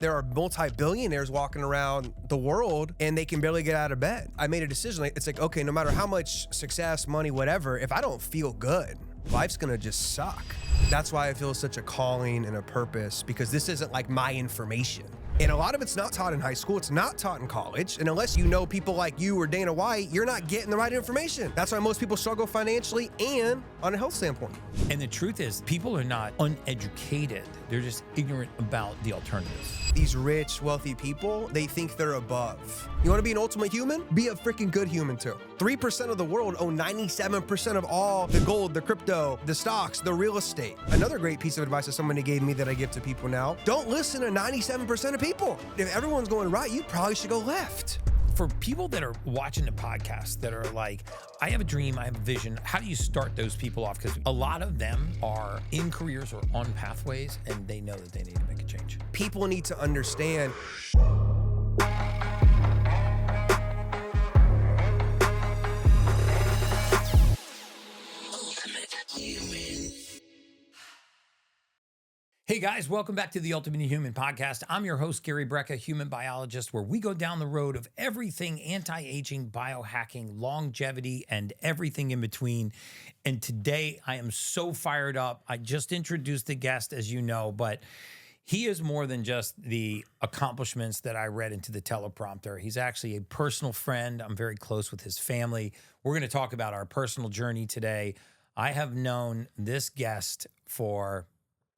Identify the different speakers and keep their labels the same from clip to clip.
Speaker 1: There are multi-billionaires walking around the world and they can barely get out of bed. I made a decision. It's like, okay, no matter how much success, money, whatever, if I don't feel good, life's gonna just suck. That's why I feel such a calling and a purpose, because this isn't like my information. And a lot of it's not taught in high school. It's not taught in college. And unless you know people like you or Dana White, you're not getting the right information. That's why most people struggle financially and on a health standpoint.
Speaker 2: And the truth is, people are not uneducated. They're just ignorant about the alternatives.
Speaker 1: These rich, wealthy people, they think they're above. You want to be an ultimate human? Be a freaking good human too. 3% of the world own 97% of all the gold, the crypto, the stocks, the real estate. Another great piece of advice that somebody gave me that I give to people now: don't listen to 97% of people. If everyone's going right, you probably should go left.
Speaker 2: For people that are watching the podcast that are like, I have a dream, I have a vision, how do you start those people off? Because a lot of them are in careers or on pathways and they know that they need to make a change.
Speaker 1: People need to understand.
Speaker 2: Hey guys, welcome back to the Ultimate Human Podcast. I'm your host, Gary Brecka, human biologist, where we go down the road of everything anti-aging, biohacking, longevity, and everything in between. And today I am so fired up. I just introduced the guest, as you know, but he is more than just the accomplishments that I read into the teleprompter. He's actually a personal friend. I'm very close with his family. We're going to talk about our personal journey today. I have known this guest for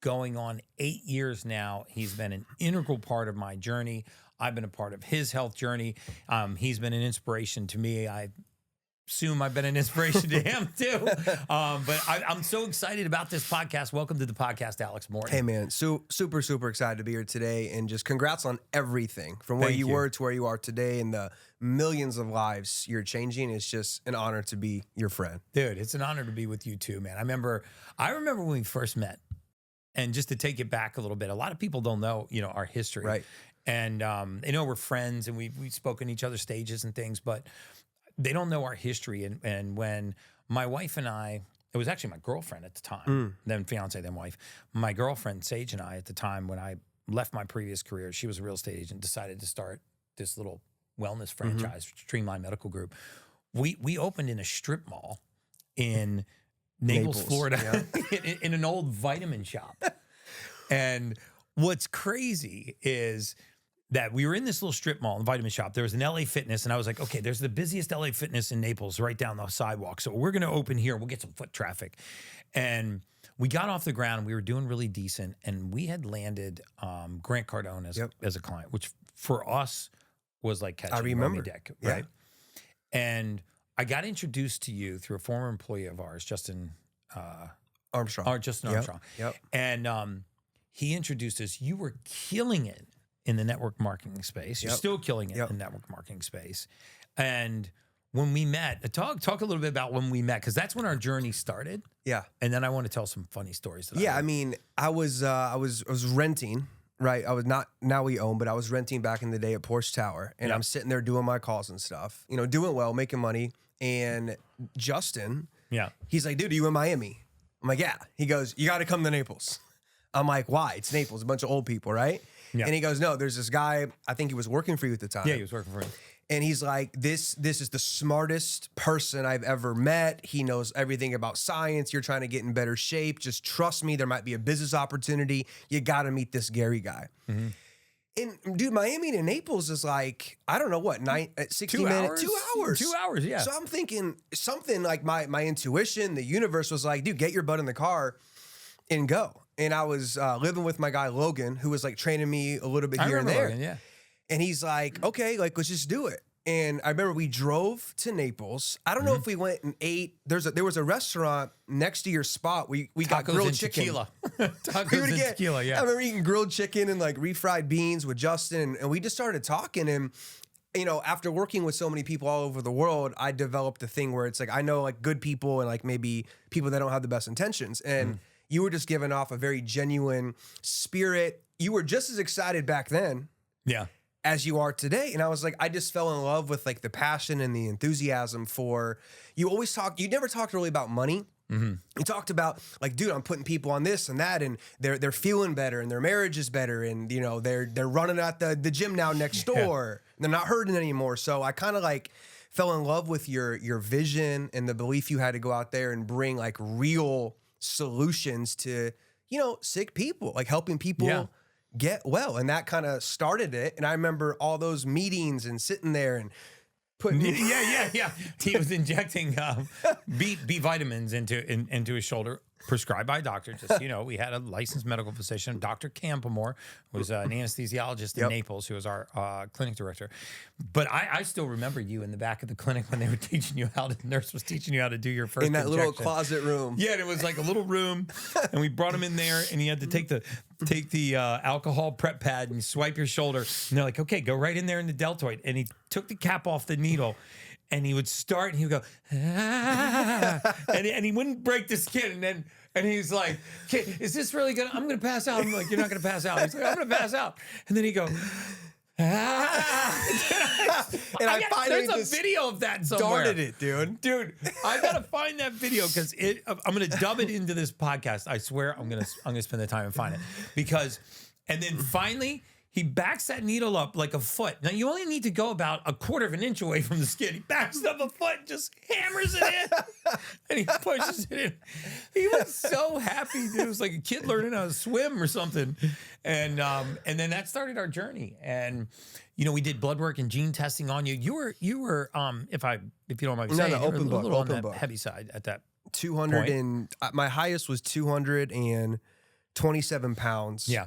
Speaker 2: going on 8 years now. He's been an integral part of my journey. I've been a part of his health journey. He's been an inspiration to me. I assume I've been an inspiration to him too. But I'm so excited about this podcast. Welcome to the podcast, Alex Morton.
Speaker 1: Hey man, super excited to be here today, and just congrats on everything from where you were to where you are today and the millions of lives you're changing. It's just an honor to be your friend.
Speaker 2: Dude, it's an honor to be with you too, man. I remember when we first met. And just to take it back a little bit, a lot of people don't know, our history.
Speaker 1: Right.
Speaker 2: And they know we're friends and we've spoken each other's stages and things, but they don't know our history. And when my wife and I, it was actually my girlfriend at the time, then fiance, then wife, my girlfriend, Sage, and I at the time, when I left my previous career, she was a real estate agent, decided to start this little wellness franchise, Streamline Medical Group. We opened in a strip mall in Naples, Florida, in an old vitamin shop. And what's crazy is that we were in this little strip mall, the vitamin shop. There was an LA Fitness, and I was like, okay, there's the busiest LA Fitness in Naples right down the sidewalk. So we're going to open here. We'll get some foot traffic. And we got off the ground. We were doing really decent. And we had landed Grant Cardone as a client, which for us was like catching Moby Dick, right? And I got introduced to you through a former employee of ours, Justin Armstrong.
Speaker 1: Yep.
Speaker 2: And he introduced us. You were killing it in the network marketing space. You're still killing it in the network marketing space. And when we met, talk a little bit about when we met, because that's when our journey started.
Speaker 1: Yeah.
Speaker 2: And then I want to tell some funny stories.
Speaker 1: I mean, I was renting. Right, I was not, now we own, but I was renting back in the day at Porsche Tower, and I'm sitting there doing my calls and stuff, doing well, making money. And Justin, he's like, dude, are you in Miami? I'm like, yeah. He goes, you got to come to Naples. I'm like, why? It's Naples, a bunch of old people, right? Yeah. And he goes, no, there's this guy, I think he was working for you at the time.
Speaker 2: Yeah, he was working for me.
Speaker 1: And he's like, this is the smartest person I've ever met. He knows everything about science. You're trying to get in better shape. Just trust me. There might be a business opportunity. You got to meet this Gary guy. Mm-hmm. And dude, Miami to Naples is like, I don't know what, 60 minutes, 2 hours.
Speaker 2: 2 hours, yeah.
Speaker 1: So I'm thinking something like my intuition, the universe was like, dude, get your butt in the car and go. And I was living with my guy, Logan, who was like training me a little bit here and there.
Speaker 2: Logan,
Speaker 1: And he's like, okay, like, let's just do it. And I remember we drove to Naples. I don't know if we went and ate. There was a restaurant next to your spot. We got grilled chicken.
Speaker 2: Tequila. Tacos and tequila, yeah.
Speaker 1: I remember eating grilled chicken and like refried beans with Justin. And we just started talking. And, after working with so many people all over the world, I developed a thing where it's like, I know like good people and like maybe people that don't have the best intentions. And you were just giving off a very genuine spirit. You were just as excited back then.
Speaker 2: Yeah.
Speaker 1: As you are today. And I was like, I just fell in love with like the passion and the enthusiasm for, you never talked really about money. He talked about like, dude, I'm putting people on this and that, and they're feeling better, and their marriage is better, and you know they're running at the gym now next door. And they're not hurting anymore. So I kind of like fell in love with your vision and the belief you had to go out there and bring like real solutions to, you know, sick people, like helping people get well, and that kind of started it. And I remember all those meetings and sitting there and putting
Speaker 2: He was injecting B vitamins into his shoulder, prescribed by a doctor. Just, you know, we had a licensed medical physician, Dr. Campamore, who was an anesthesiologist in Naples, who was our clinic director. But I still remember you in the back of the clinic when they were teaching you how to, the nurse was teaching you how to do your first
Speaker 1: in that
Speaker 2: injection.
Speaker 1: little closet room.
Speaker 2: Yeah, and it was like a little room, and we brought him in there, and he had to take the alcohol prep pad and swipe your shoulder. And they're like, okay, go right in there in the deltoid. And he took the cap off the needle, and he would start, and he would go, and he wouldn't break the skin. And he's like, okay, is this really good? I'm going to pass out. I'm like, you're not going to pass out. He's like, I'm going to pass out. And then he go, and
Speaker 1: I finally
Speaker 2: there's a video of that somewhere.
Speaker 1: Started it, dude.
Speaker 2: Dude, I gotta find that video because I'm gonna dub it into this podcast. I swear I'm gonna spend the time and find it and then finally he backs that needle up like a foot. Now you only need to go about 1/4 of an inch away from the skin. He backs it up a foot, and just hammers it in, and he pushes it in. He was so happy, dude. It was like a kid learning how to swim or something. And then that started our journey. And you know, we did blood work and gene testing on you. You were if you don't mind me saying,
Speaker 1: open book,
Speaker 2: a little on
Speaker 1: open
Speaker 2: that
Speaker 1: book.
Speaker 2: heavy side at that
Speaker 1: 200
Speaker 2: point.
Speaker 1: and my highest was 227 pounds.
Speaker 2: Yeah.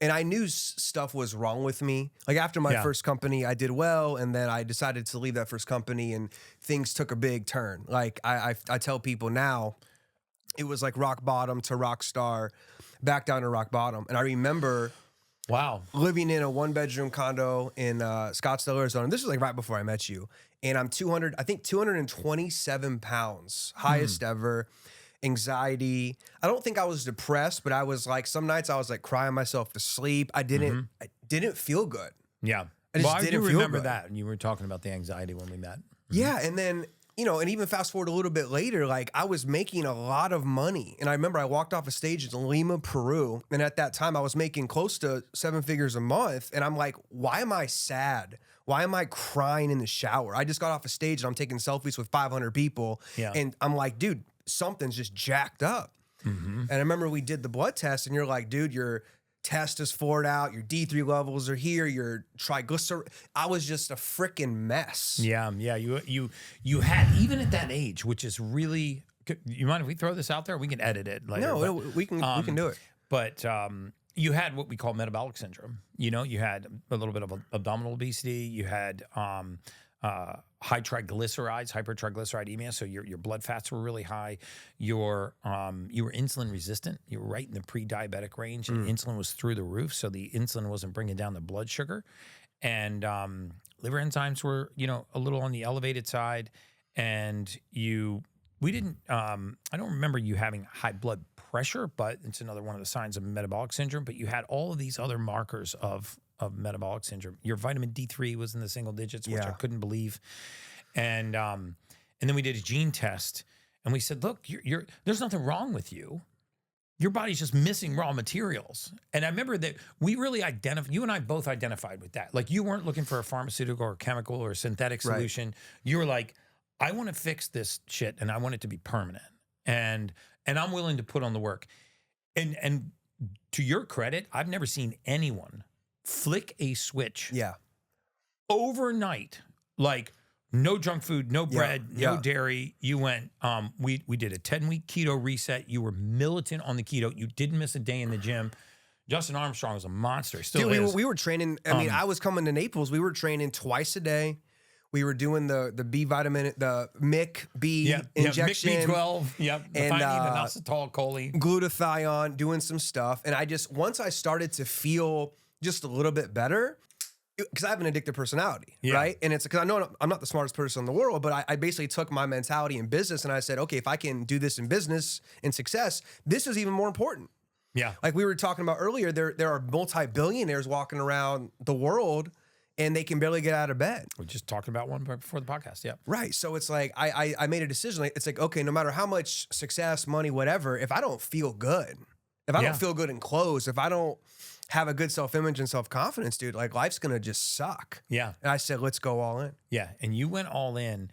Speaker 1: And I knew stuff was wrong with me. Like after my first company, I did well, and then I decided to leave that first company, and things took a big turn. Like I tell people now, it was like rock bottom to rock star, back down to rock bottom. And I remember living in a 1-bedroom condo in Scottsdale, Arizona. This was like right before I met you. And I'm 227 pounds, highest ever. Anxiety. I don't think I was depressed, but I was like, some nights I was like crying myself to sleep. I didn't feel good.
Speaker 2: Yeah.
Speaker 1: I just didn't feel
Speaker 2: remember
Speaker 1: good.
Speaker 2: that. And you were talking about the anxiety when we met.
Speaker 1: Yeah. And then, you know, and even fast forward a little bit later, like I was making a lot of money. And I remember I walked off a stage in Lima, Peru. And at that time I was making close to 7 figures a month. And I'm like, why am I sad? Why am I crying in the shower? I just got off a stage and I'm taking selfies with 500 people. Yeah. And I'm like, dude, something's just jacked up. And I remember we did the blood test and you're like, dude, your test is forward out, your D3 levels are here, your triglyceride. I was just a freaking mess.
Speaker 2: Yeah. You had, even at that age, which is really, you mind if we throw this out there? We can edit it later.
Speaker 1: No, we can do it.
Speaker 2: But you had what we call metabolic syndrome. You know, you had a little bit of abdominal obesity. You had high triglycerides, hypertriglyceridemia. So your blood fats were really high. You were insulin resistant. You were right in the pre-diabetic range, and insulin was through the roof. So the insulin wasn't bringing down the blood sugar, and liver enzymes were, you know, a little on the elevated side. And we didn't. I don't remember you having high blood pressure, but it's another one of the signs of metabolic syndrome. But you had all of these other markers of metabolic syndrome. Your vitamin D3 was in the single digits, which I couldn't believe. And then we did a gene test, and we said, look, there's nothing wrong with you. Your body's just missing raw materials. And I remember that we really you and I both identified with that. Like, you weren't looking for a pharmaceutical or chemical or synthetic solution. Right. You were like, I want to fix this shit, and I want it to be permanent. And I'm willing to put on the work. And to your credit, I've never seen anyone flick a switch overnight, like no junk food, no bread, no dairy. You went, we did a 10-week keto reset. You were militant on the keto. You didn't miss a day in the gym. Justin Armstrong was a monster. Still is.
Speaker 1: We were training. I mean, I was coming to Naples. We were training twice a day. We were doing the B vitamin, the MIC B injection.
Speaker 2: MIC B12,
Speaker 1: and
Speaker 2: inositol, choline.
Speaker 1: Glutathione, doing some stuff. And once I started to feel just a little bit better, because I have an addictive personality, right? And it's because I know I'm not the smartest person in the world, but I basically took my mentality in business and I said, okay, if I can do this in business and success, this is even more important. Yeah. Like we were talking about earlier, there are multi-billionaires walking around the world, and they can barely get out of bed.
Speaker 2: We just talked about one before the podcast. Yeah.
Speaker 1: Right. So it's like, I made a decision. Like, it's like, okay, no matter how much success, money, whatever, if I don't feel good, if I don't feel good in clothes, if I don't have a good self-image and self-confidence, dude, like life's going to just suck.
Speaker 2: Yeah.
Speaker 1: And I said, let's go all in.
Speaker 2: Yeah. And you went all in.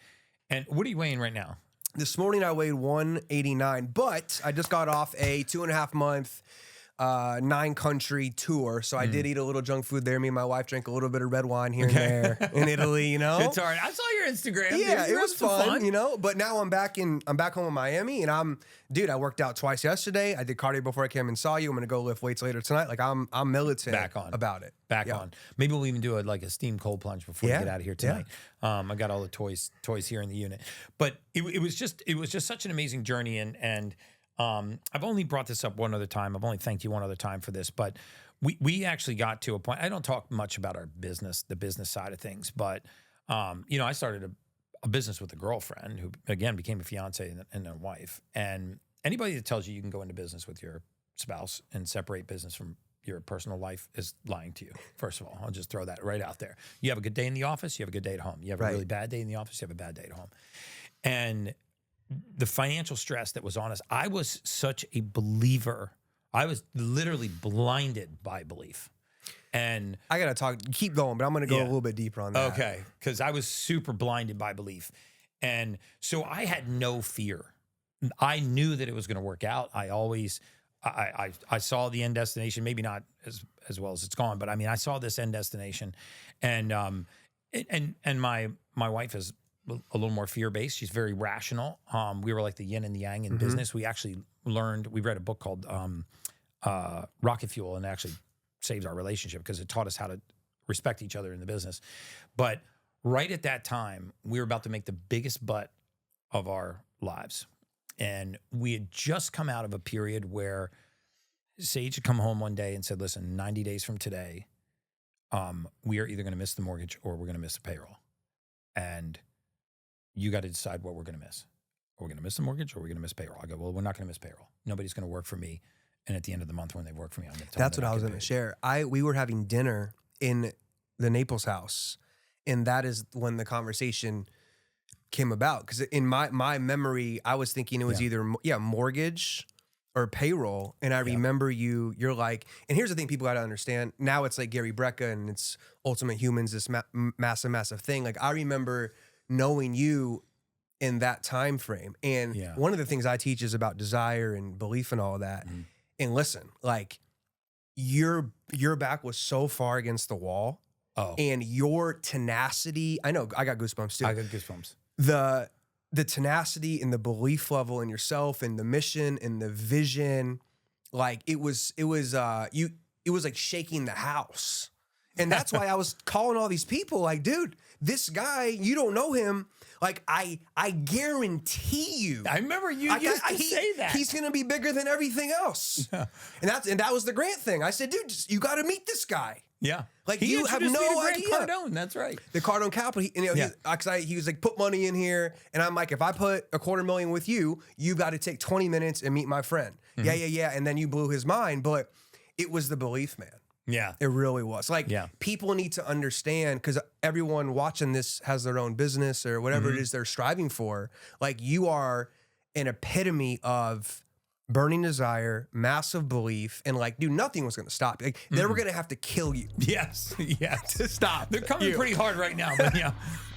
Speaker 2: And what are you weighing right now?
Speaker 1: This morning I weighed 189, but I just got off a 2.5 month 9-country tour. So I did eat a little junk food there. Me and my wife drank a little bit of red wine here and there in Italy, you know.
Speaker 2: It's all right. I saw your Instagram.
Speaker 1: Yeah,
Speaker 2: Dude,
Speaker 1: it was fun, you know. But now I'm back home in Miami, and I worked out twice yesterday. I did cardio before I came and saw you. I'm gonna go lift weights later tonight. Like I'm militant
Speaker 2: Back on.
Speaker 1: about it.
Speaker 2: Back on. Maybe we'll even do a steam cold plunge before we get out of here tonight.
Speaker 1: Yeah.
Speaker 2: I got all the toys here in the unit. But it was just such an amazing journey, and I've only brought this up one other time. I've only thanked you one other time for this, but we actually got to a point. I don't talk much about our business, the business side of things, but I started a business with a girlfriend who again became a fiance and a wife. And anybody that tells you can go into business with your spouse and separate business from your personal life is lying to you. First of all, I'll just throw that right out there. You have a good day in the office, you have a good day at home. You have a really bad day in the office, you have a bad day at home. And the financial stress that was on us, I was such a believer. I was literally blinded by belief. And
Speaker 1: I gotta keep going, but I'm gonna go a little bit deeper on that.
Speaker 2: Okay, because I was super blinded by belief. And so I had no fear. I knew that it was gonna work out. I saw the end destination, maybe not as well as it's gone, but I mean, I saw this end destination. And my wife is a little more fear-based. She's very rational. We were like the yin and the yang in business. We actually we read a book called Rocket Fuel, and it actually saved our relationship because it taught us how to respect each other in the business. But right at that time, we were about to make the biggest butt of our lives. And we had just come out of a period where Sage had come home one day and said, listen, 90 days from today, we are either going to miss the mortgage or we're going to miss the payroll. And you got to decide what we're going to miss. Are we going to miss the mortgage or are we going to miss payroll? I go, well, we're not going to miss payroll. Nobody's going to work for me. And at the end of the month when they work for me, I'm going to tell them.
Speaker 1: That's what I was going to share. We were having dinner in the Naples house, and that is when the conversation came about. Because in my memory, I was thinking it was either mortgage or payroll. And I remember you're like, and here's the thing people got to understand. Now it's like Gary Brecka and it's Ultimate Humans, this massive thing. Like I remember knowing you in that time frame. And one of the things I teach is about desire and belief and all of that. And listen, like your back was so far against the wall. Oh. And your tenacity, I know, I got goosebumps too.
Speaker 2: I got goosebumps.
Speaker 1: The tenacity and the belief level in yourself and the mission and the vision, like it was like shaking the house. And that's why I was calling all these people like, dude, this guy, you don't know him. Like I guarantee you.
Speaker 2: I remember you used to say that.
Speaker 1: He's going to be bigger than everything else. And that was the Grant thing. I said, dude, you got to meet this guy.
Speaker 2: Yeah.
Speaker 1: Like you have no idea.
Speaker 2: Cardone, that's right.
Speaker 1: The Cardone Capital. He was like, put money in here. And I'm like, if I put $250,000 with you, you got to take 20 minutes and meet my friend. Yeah. And then you blew his mind. But it was the belief, man.
Speaker 2: Yeah.
Speaker 1: It really was. Like people need to understand, because everyone watching this has their own business or whatever it is they're striving for. Like you are an epitome of burning desire, massive belief, and like, dude, nothing was going to stop you. Like they were going to have to kill you.
Speaker 2: Yes.
Speaker 1: To stop.
Speaker 2: They're coming pretty hard right now, but yeah.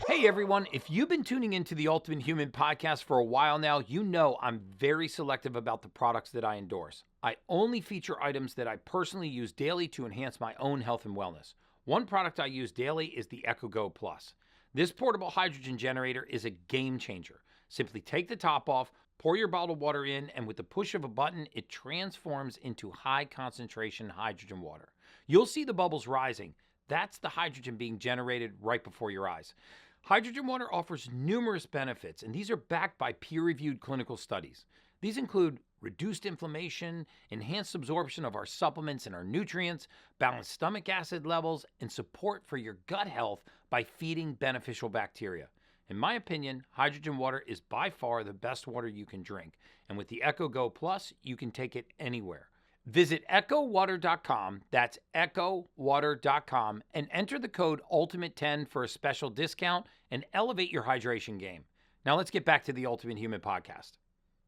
Speaker 3: Hey everyone, if you've been tuning into the Ultimate Human podcast for a while now, you know I'm very selective about the products that I endorse. I only feature items that I personally use daily to enhance my own health and wellness. One product I use daily is the EcoGo Plus. This portable hydrogen generator is a game changer. Simply take the top off, pour your bottled water in, and with the push of a button, it transforms into high concentration hydrogen water. You'll see the bubbles rising. That's the hydrogen being generated right before your eyes. Hydrogen water offers numerous benefits, and these are backed by peer-reviewed clinical studies. These include reduced inflammation, enhanced absorption of our supplements and our nutrients, balanced stomach acid levels, and support for your gut health by feeding beneficial bacteria. In my opinion, hydrogen water is by far the best water you can drink, and with the EcoGo Plus, you can take it anywhere. Visit echowater.com, that's echowater.com, and enter the code ULTIMATE10 for a special discount and elevate your hydration game. Now let's get back to the Ultimate Human Podcast.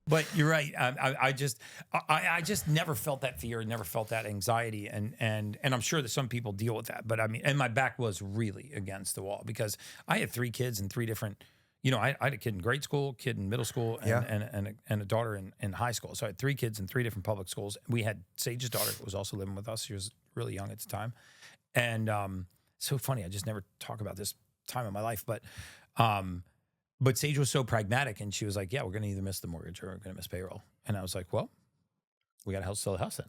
Speaker 2: But you're right. I just never felt that fear, never felt that anxiety, and I'm sure that some people deal with that. But I mean, and my back was really against the wall because I had 3 kids in 3 different. You know, I had a kid in grade school, kid in middle school, and a daughter in high school. So I had 3 kids in 3 different public schools. We had Sage's daughter who was also living with us. She was really young at the time, and so funny. I just never talk about this time in my life, but Sage was so pragmatic, and she was like, "Yeah, we're going to either miss the mortgage or we're going to miss payroll." And I was like, "Well, we got to sell the house then."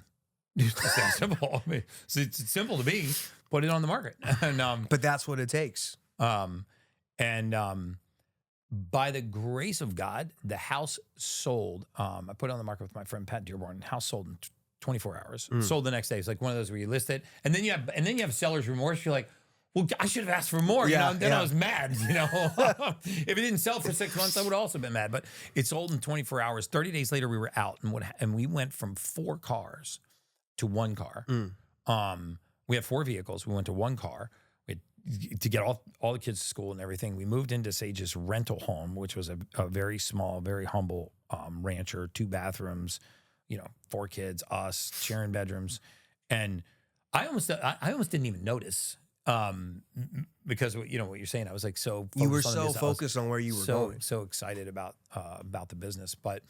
Speaker 2: It's simple. I mean, it's simple to me. Put it on the market, and
Speaker 1: but that's what it takes.
Speaker 2: By the grace of God, the house sold. I put it on the market with my friend Pat Dearborn. House sold in 24 hours. Sold the next day. It's like one of those where you list it, and then you have seller's remorse. You're like, well, I should have asked for more. You know, then I was mad. You know, if it didn't sell for 6 months, I would have also been mad. But it sold in 24 hours. 30 days later, we were out, and we went from 4 cars to 1 car. We had 4 vehicles. We went to 1 car. To get all the kids to school and everything. We moved into Sage's rental home, which was a very small, very humble rancher, 2 bathrooms, 4 kids, us, sharing bedrooms. And I almost didn't even notice because, what you're saying, I was like so focused
Speaker 1: you were
Speaker 2: on
Speaker 1: so
Speaker 2: this.
Speaker 1: focused on where you were going.
Speaker 2: So excited about the business. But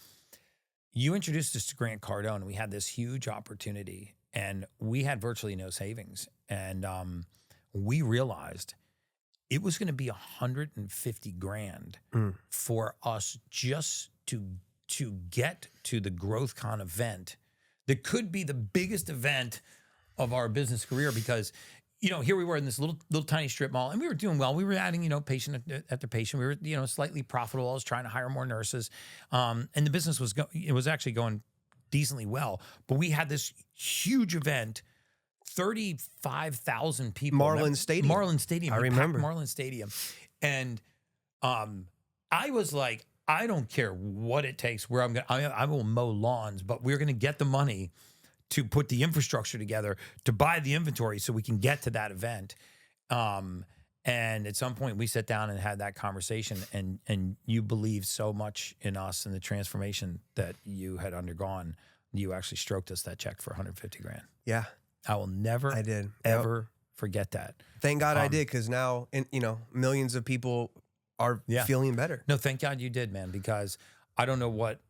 Speaker 2: you introduced us to Grant Cardone, and we had this huge opportunity, and we had virtually no savings. And we realized it was going to be $150,000 for us just to get to the GrowthCon event that could be the biggest event of our business career because, here we were in this little tiny strip mall, and we were doing well. We were adding, patient after patient. We were, slightly profitable. I was trying to hire more nurses, and the business was actually going decently well. But we had this huge event. 35,000 people.
Speaker 1: Marlin Stadium.
Speaker 2: I remember.
Speaker 1: Marlin
Speaker 2: Stadium. And I was like, I don't care what it takes. I will mow lawns, but we're going to get the money to put the infrastructure together to buy the inventory so we can get to that event. And at some point we sat down and had that conversation, and you believed so much in us and the transformation that you had undergone. You actually stroked us that check for $150,000.
Speaker 1: Yeah.
Speaker 2: I will never, ever forget that.
Speaker 1: Thank God I did, because now, millions of people are feeling better.
Speaker 2: No, thank God you did, man, because I don't know what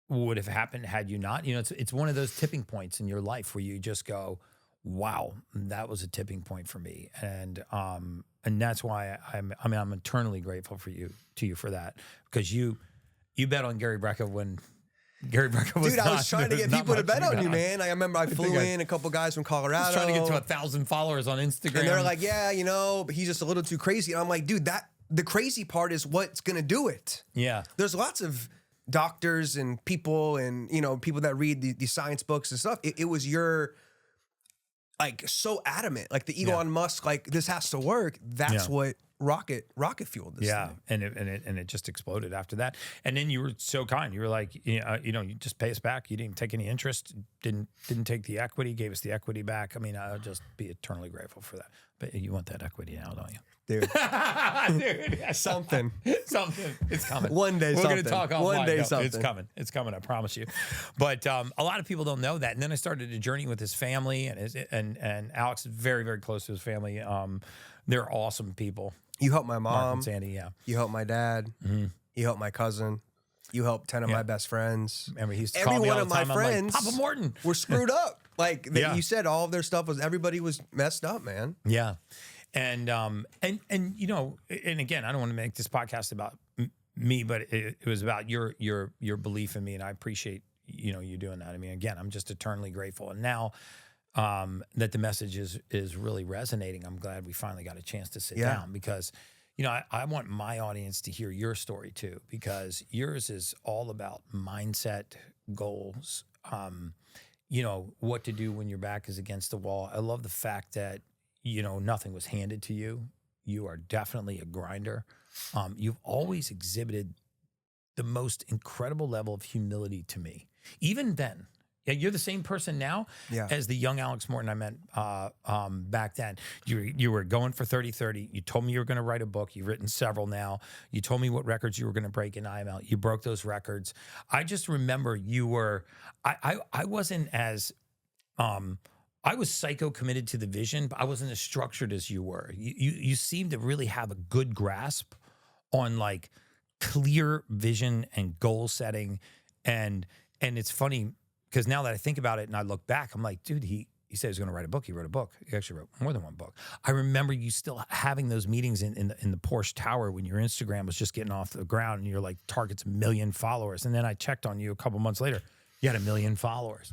Speaker 2: would have happened had you not. It's one of those tipping points in your life where you just go, wow, that was a tipping point for me. And that's why I'm eternally grateful to you for that, because you bet on Gary Brecka when Gary Brecka was.
Speaker 1: Dude, I was trying to get people to bet on you, man. I remember I flew in a couple guys from Colorado.
Speaker 2: I was trying to get to 1,000 followers on Instagram.
Speaker 1: And they're like, yeah, but he's just a little too crazy. And I'm like, dude, the crazy part is what's going to do it.
Speaker 2: Yeah.
Speaker 1: There's lots of doctors and people and, people that read the science books and stuff. It was your, so adamant, like the Elon Musk, this has to work. That's what rocket fueled this thing.
Speaker 2: And it just exploded after that. And then you were so kind. You were like, you just pay us back. You didn't take any interest. Didn't take the equity. Gave us the equity back. I mean, I'll just be eternally grateful for that. But you want that equity now, don't you?
Speaker 1: Dude, something.
Speaker 2: It's coming.
Speaker 1: One day,
Speaker 2: we're
Speaker 1: something.
Speaker 2: going to talk offline.
Speaker 1: One day,
Speaker 2: no,
Speaker 1: something.
Speaker 2: It's coming. I promise you. But a lot of people don't know that. And then I started a journey with his family, and Alex is very, very close to his family. They're awesome people.
Speaker 1: You helped my mom.
Speaker 2: Mark and Sandy, yeah.
Speaker 1: You helped my dad. Mm-hmm. You helped my cousin. You helped 10 of my best friends.
Speaker 2: Remember, he used to
Speaker 1: Every
Speaker 2: call me
Speaker 1: one
Speaker 2: all
Speaker 1: of
Speaker 2: the
Speaker 1: my
Speaker 2: time.
Speaker 1: friends
Speaker 2: I'm like, Papa Morton.
Speaker 1: were screwed up. You said, all of their stuff everybody was messed up, man.
Speaker 2: Yeah. And again, I don't want to make this podcast about me, but it was about your belief in me, and I appreciate you doing that. I mean, again, I'm just eternally grateful. And now that the message is really resonating, I'm glad we finally got a chance to sit down, because I want my audience to hear your story too, because yours is all about mindset, goals, what to do when your back is against the wall. I love the fact that nothing was handed to you. You are definitely a grinder. You've always exhibited the most incredible level of humility to me. Even then, Yeah, you're the same person now as the young Alex Morton I met back then. You were going for 30-30. You told me you were going to write a book. You've written several now. You told me what records you were going to break in IML. You broke those records. I just remember you were, I wasn't as, I was psycho committed to the vision, but I wasn't as structured as you were. You seemed to really have a good grasp on like clear vision and goal setting. And it's funny, because now that I think about it and I look back, I'm like, dude, he said he was going to write a book. He wrote a book. He actually wrote more than one book. I remember you still having those meetings in the Porsche Tower when your Instagram was just getting off the ground and you're like, targets 1 million followers. And then I checked on you a couple months later. You had 1 million followers.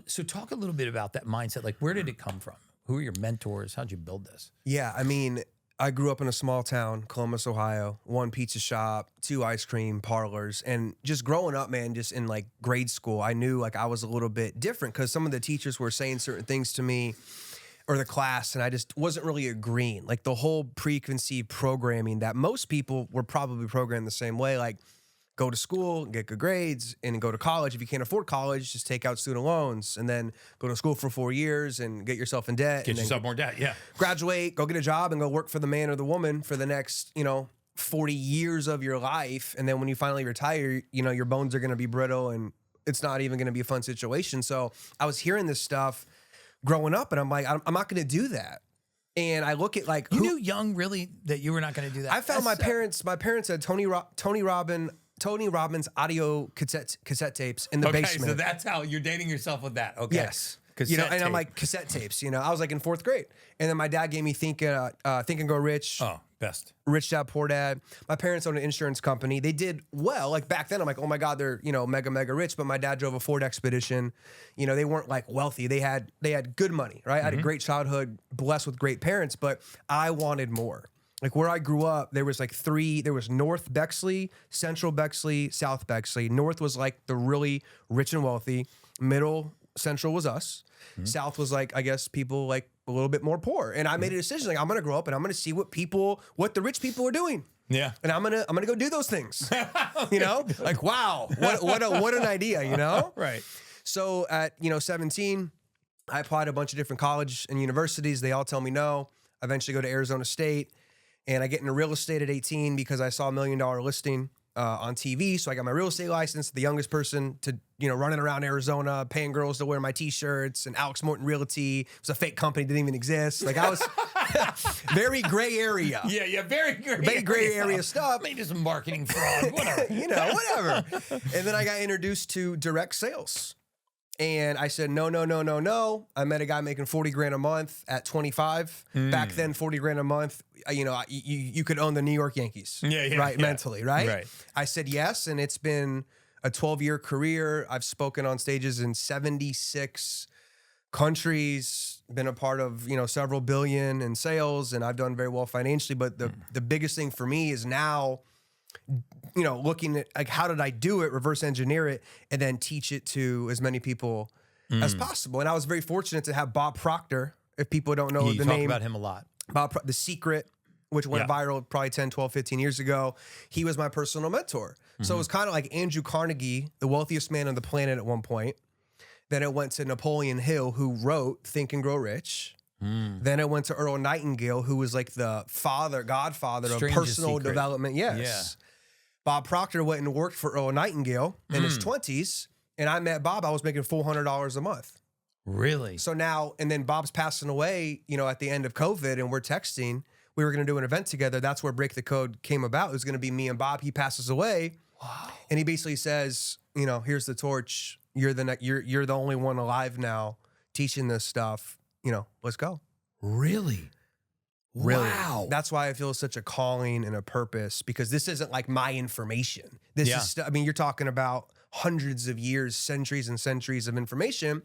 Speaker 2: So talk a little bit about that mindset. Like, where did it come from? Who are your mentors? How'd you build this?
Speaker 1: Yeah, I mean, I grew up in a small town, Columbus, Ohio, 1 pizza shop, 2 ice cream parlors. And just growing up, man, just in like grade school, I knew like I was a little bit different because some of the teachers were saying certain things to me or the class, and I just wasn't really agreeing. Like the whole preconceived programming that most people were probably programmed the same way, like go to school, get good grades, and go to college. If you can't afford college, just take out student loans and then go to school for 4 years and get yourself in debt.
Speaker 2: Get yourself more debt, yeah.
Speaker 1: Graduate, go get a job, and go work for the man or the woman for the next, 40 years of your life. And then when you finally retire, your bones are going to be brittle and it's not even going to be a fun situation. So I was hearing this stuff growing up and I'm like, I'm not going to do that. And I look at like,
Speaker 2: you knew young really that you were not going to do that.
Speaker 1: I found my parents had Tony Robbins audio cassette tapes in the basement.
Speaker 2: So that's how you're dating yourself with that. Okay.
Speaker 1: Yes. And I'm like, cassette tapes, I was like in 4th grade. And then my dad gave me Think and Grow Rich.
Speaker 2: Oh, best.
Speaker 1: Rich Dad, Poor Dad. My parents owned an insurance company. They did well. Like back then, I'm like, oh my God, they're, mega rich. But my dad drove a Ford Expedition. They weren't like wealthy. They had good money, right? I had a great childhood, blessed with great parents, but I wanted more. Like where I grew up, there was like 3, there was North Bexley, Central Bexley, South Bexley. North was like the really rich and wealthy. Middle, Central was us. South was like, I guess people like a little bit more poor. And I made a decision, like I'm gonna grow up and I'm gonna see what the rich people are doing.
Speaker 2: Yeah.
Speaker 1: And I'm gonna go do those things. Like wow, what an idea,
Speaker 2: Right.
Speaker 1: So at 17, I applied to a bunch of different colleges and universities. They all tell me no. I eventually go to Arizona State. And I get into real estate at 18 because I saw $1 million listing on TV. So I got my real estate license, the youngest person to, running around Arizona, paying girls to wear my t-shirts, and Alex Morton Realty. It was a fake company, didn't even exist. Like I was very gray area.
Speaker 2: Yeah, very
Speaker 1: gray area stuff.
Speaker 2: Maybe some marketing fraud, whatever.
Speaker 1: Whatever. And then I got introduced to direct sales. And I said, no. I met a guy making 40 grand a month at 25. Back then, 40 grand a month, you could own the New York Yankees. Right. Mentally, right?
Speaker 2: Right.
Speaker 1: I said yes. And it's been a 12-year career. I've spoken on stages in 76 countries, been a part of, several billion in sales, and I've done very well financially. But the biggest thing for me is now, looking at like how did I do it, reverse engineer it, and then teach it to as many people as possible. And I was very fortunate to have Bob Proctor. If people don't know the name,
Speaker 2: talk about him a lot.
Speaker 1: The Secret, which went viral probably 10, 12, 15 years ago. He was my personal mentor. So it was kind of like Andrew Carnegie, the wealthiest man on the planet at one point. Then it went to Napoleon Hill, who wrote Think and Grow Rich. Then it went to Earl Nightingale, who was like the godfather of personal development. Yes.
Speaker 2: Yeah.
Speaker 1: Bob Proctor went and worked for Earl Nightingale in his 20s. And I met Bob. I was making $400 a month.
Speaker 2: Really?
Speaker 1: So now, and then Bob's passing away, at the end of COVID, and we're texting. We were going to do an event together. That's where Break the Code came about. It was going to be me and Bob. He passes away.
Speaker 2: Wow.
Speaker 1: And he basically says, here's the torch. You're the only one alive now teaching this stuff. Let's go.
Speaker 2: Really?
Speaker 1: Really.
Speaker 2: Wow.
Speaker 1: That's why I feel such a calling and a purpose, because this isn't like my information. This is, you're talking about hundreds of years, centuries and centuries of information.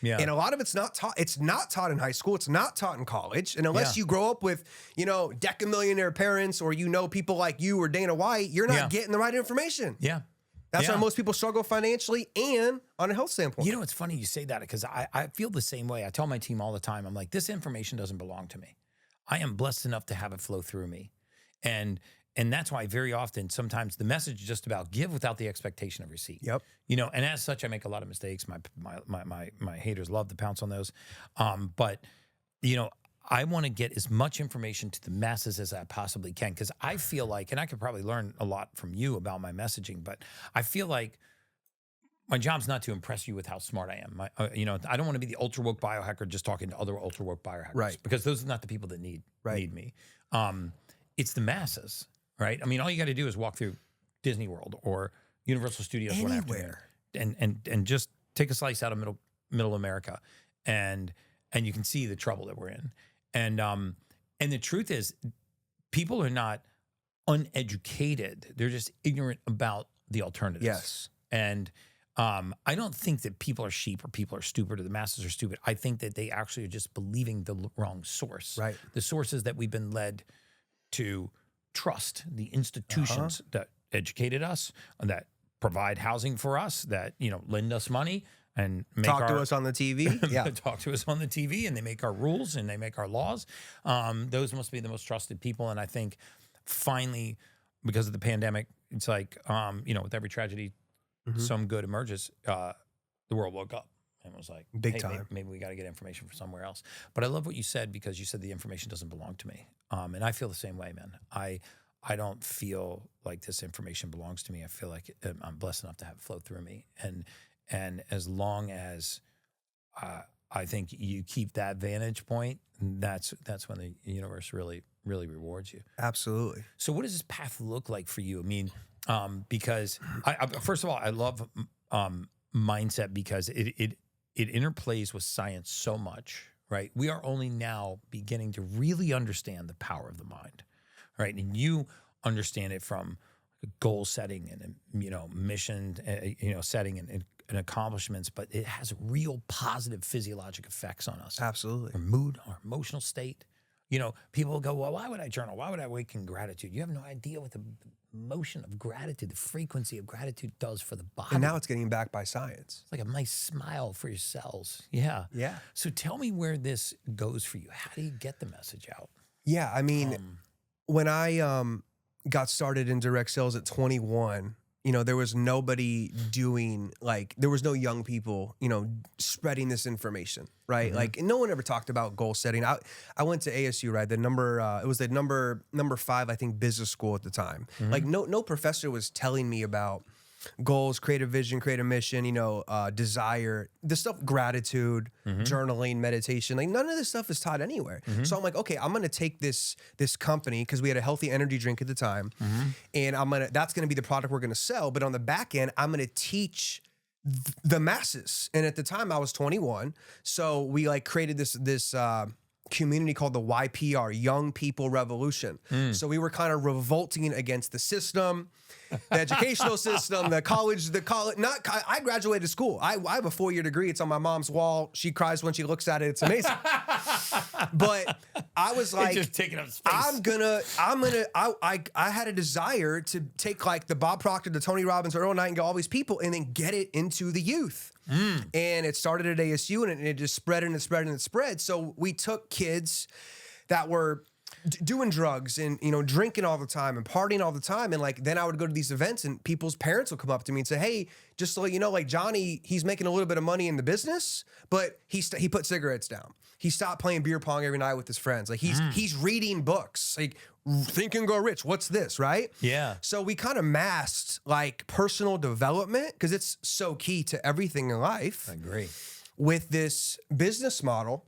Speaker 2: Yeah.
Speaker 1: And a lot of it's not taught. It's not taught in high school. It's not taught in college. And unless you grow up with, decamillionaire parents, or people like you or Dana White, you're not getting the right information.
Speaker 2: Yeah.
Speaker 1: That's why most people struggle financially and on a health standpoint.
Speaker 2: It's funny you say that, because I feel the same way. I tell my team all the time, I'm like, this information doesn't belong to me. I am blessed enough to have it flow through me. And And that's why very often, sometimes the message is just about give without the expectation of receipt.
Speaker 1: Yep.
Speaker 2: You know, and as such, I make a lot of mistakes. My haters love to pounce on those. But, you know, I want to get as much information to the masses as I possibly can, because I feel like, and I could probably learn a lot from you about my messaging, but I feel like my job's not to impress you with how smart I am. You know, I don't want to be the ultra woke biohacker just talking to other ultra woke biohackers,
Speaker 1: Right.
Speaker 2: because those are not the people that need me. It's the masses, right? I mean, all you got to do is walk through Disney World or Universal Studios one afternoon, and just take a slice out of middle America, and you can see the trouble that we're in. And the truth is, people are not uneducated; they're just ignorant about the alternatives.
Speaker 1: Yes.
Speaker 2: And I don't think that people are sheep or people are stupid or the masses are stupid. I think that they actually are just believing the wrong source.
Speaker 1: Right.
Speaker 2: The sources that we've been led to trust, the institutions that educated us, that provide housing for us, that, you know, lend us money and
Speaker 1: Talk to us on the TV. Yeah.
Speaker 2: Talk to us on the TV, and they make our rules and they make our laws. Those must be the most trusted people. And I think finally, because of the pandemic, it's like, you know, with every tragedy, some good emerges. The world woke up and was like,
Speaker 1: Big
Speaker 2: hey,
Speaker 1: time.
Speaker 2: maybe we got to get information from somewhere else. But I love what you said, because you said the information doesn't belong to me. And I feel the same way, man. I don't feel like this information belongs to me. I feel like I'm blessed enough to have it flow through me. And as long as I think you keep that vantage point, that's when the universe really rewards you.
Speaker 1: Absolutely.
Speaker 2: So what does this path look like for you? I mean, because I first of all, I love mindset, because it interplays with science so much, right? We are only now beginning to really understand the power of the mind, right? And you understand it from goal setting and, you know, mission, you know, setting and accomplishments, but it has real positive physiologic effects on us.
Speaker 1: Absolutely.
Speaker 2: Our mood, our emotional state. You know, people will go, well, why would I journal? Why would I wake in gratitude? You have no idea what the emotion of gratitude, the frequency of gratitude does for the body.
Speaker 1: And now it's getting backed by science.
Speaker 2: It's like a nice smile for your cells. Yeah.
Speaker 1: Yeah.
Speaker 2: So tell me where this goes for you. How do you get the message out?
Speaker 1: Yeah. I mean, when I got started in direct sales at 21, you know, there was nobody doing, like, there was no young people, you know, spreading this information, right? Like, no one ever talked about goal setting. I went to ASU, right? It was the number 5, I think, business school at the time. Like, no professor was telling me about goals, create a vision, create a mission, you know, desire, this stuff, gratitude, journaling, meditation, like none of this stuff is taught anywhere. So I'm like, okay, I'm going to take this company, because we had a healthy energy drink at the time, and that's going to be the product we're going to sell. But on the back end, I'm going to teach the masses. And at the time I was 21. So we like created this community called the YPR, Young People Revolution. So we were kind of revolting against the system, the educational system, the college. I graduated school. I have a 4-year degree. It's on my mom's wall. She cries when she looks at it. It's amazing. But I was like,
Speaker 2: just taking up space.
Speaker 1: I had a desire to take like the Bob Proctor, the Tony Robbins, Earl Nightingale, all these people, and then get it into the youth. And it started at ASU, and it just spread and it spread and it spread. So we took kids that were doing drugs and, you know, drinking all the time and partying all the time. And like, then I would go to these events and people's parents would come up to me and say, hey, just to let you know, like Johnny, he's making a little bit of money in the business, but he put cigarettes down. He stopped playing beer pong every night with his friends. Like he's reading books, like Think and Grow Rich. What's this, right?
Speaker 2: Yeah.
Speaker 1: So we kind of masked like personal development, because it's so key to everything in life.
Speaker 2: I agree.
Speaker 1: With this business model.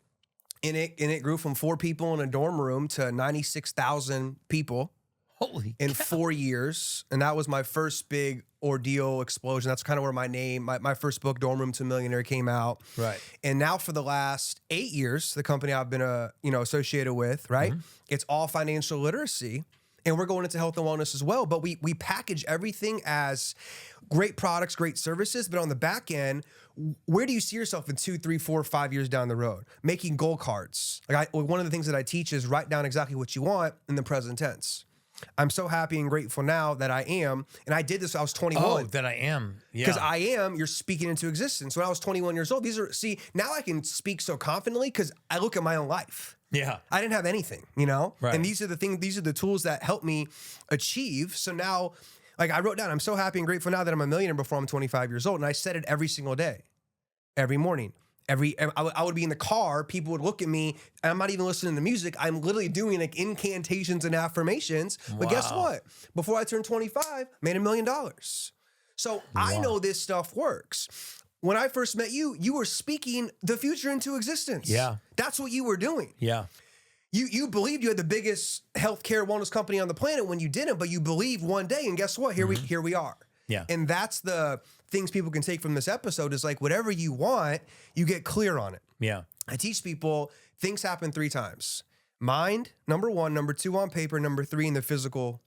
Speaker 1: And it grew from 4 people in a dorm room to 96,000 people.
Speaker 2: Holy
Speaker 1: in
Speaker 2: cow.
Speaker 1: 4 years. And that was my first big ordeal explosion. That's kind of where my first book, Dorm Room to Millionaire, came out.
Speaker 2: Right.
Speaker 1: And now for the last 8 years, the company I've been associated with, right? It's all financial literacy. And we're going into health and wellness as well. But we package everything as great products, great services. But on the back end, where do you see yourself in 2, 3, 4, 5 years down the road? Making goal cards. One of the things that I teach is write down exactly what you want in the present tense. I'm so happy and grateful now that I am. And I did this when I was 21.
Speaker 2: Oh, that I am. Yeah.
Speaker 1: Because I am, you're speaking into existence. When I was 21 years old, now I can speak so confidently because I look at my own life.
Speaker 2: Yeah.
Speaker 1: I didn't have anything, you know?
Speaker 2: Right.
Speaker 1: And these are the tools that help me achieve. So now, like I wrote down, I'm so happy and grateful now that I'm a millionaire before I'm 25 years old. And I said it every single day, every morning. I would be in the car, people would look at me, and I'm not even listening to music. I'm literally doing like incantations and affirmations. But guess what? Before I turned 25, I made $1 million. So I know this stuff works. When I first met you, you were speaking the future into existence.
Speaker 2: Yeah.
Speaker 1: That's what you were doing.
Speaker 2: Yeah.
Speaker 1: You believed you had the biggest healthcare wellness company on the planet when you didn't, but you believed one day, and guess what? Here we are.
Speaker 2: Yeah.
Speaker 1: And that's the things people can take from this episode is like whatever you want, you get clear on it.
Speaker 2: Yeah.
Speaker 1: I teach people things happen 3 times. Mind, number 1, number 2 on paper, number 3 in the physical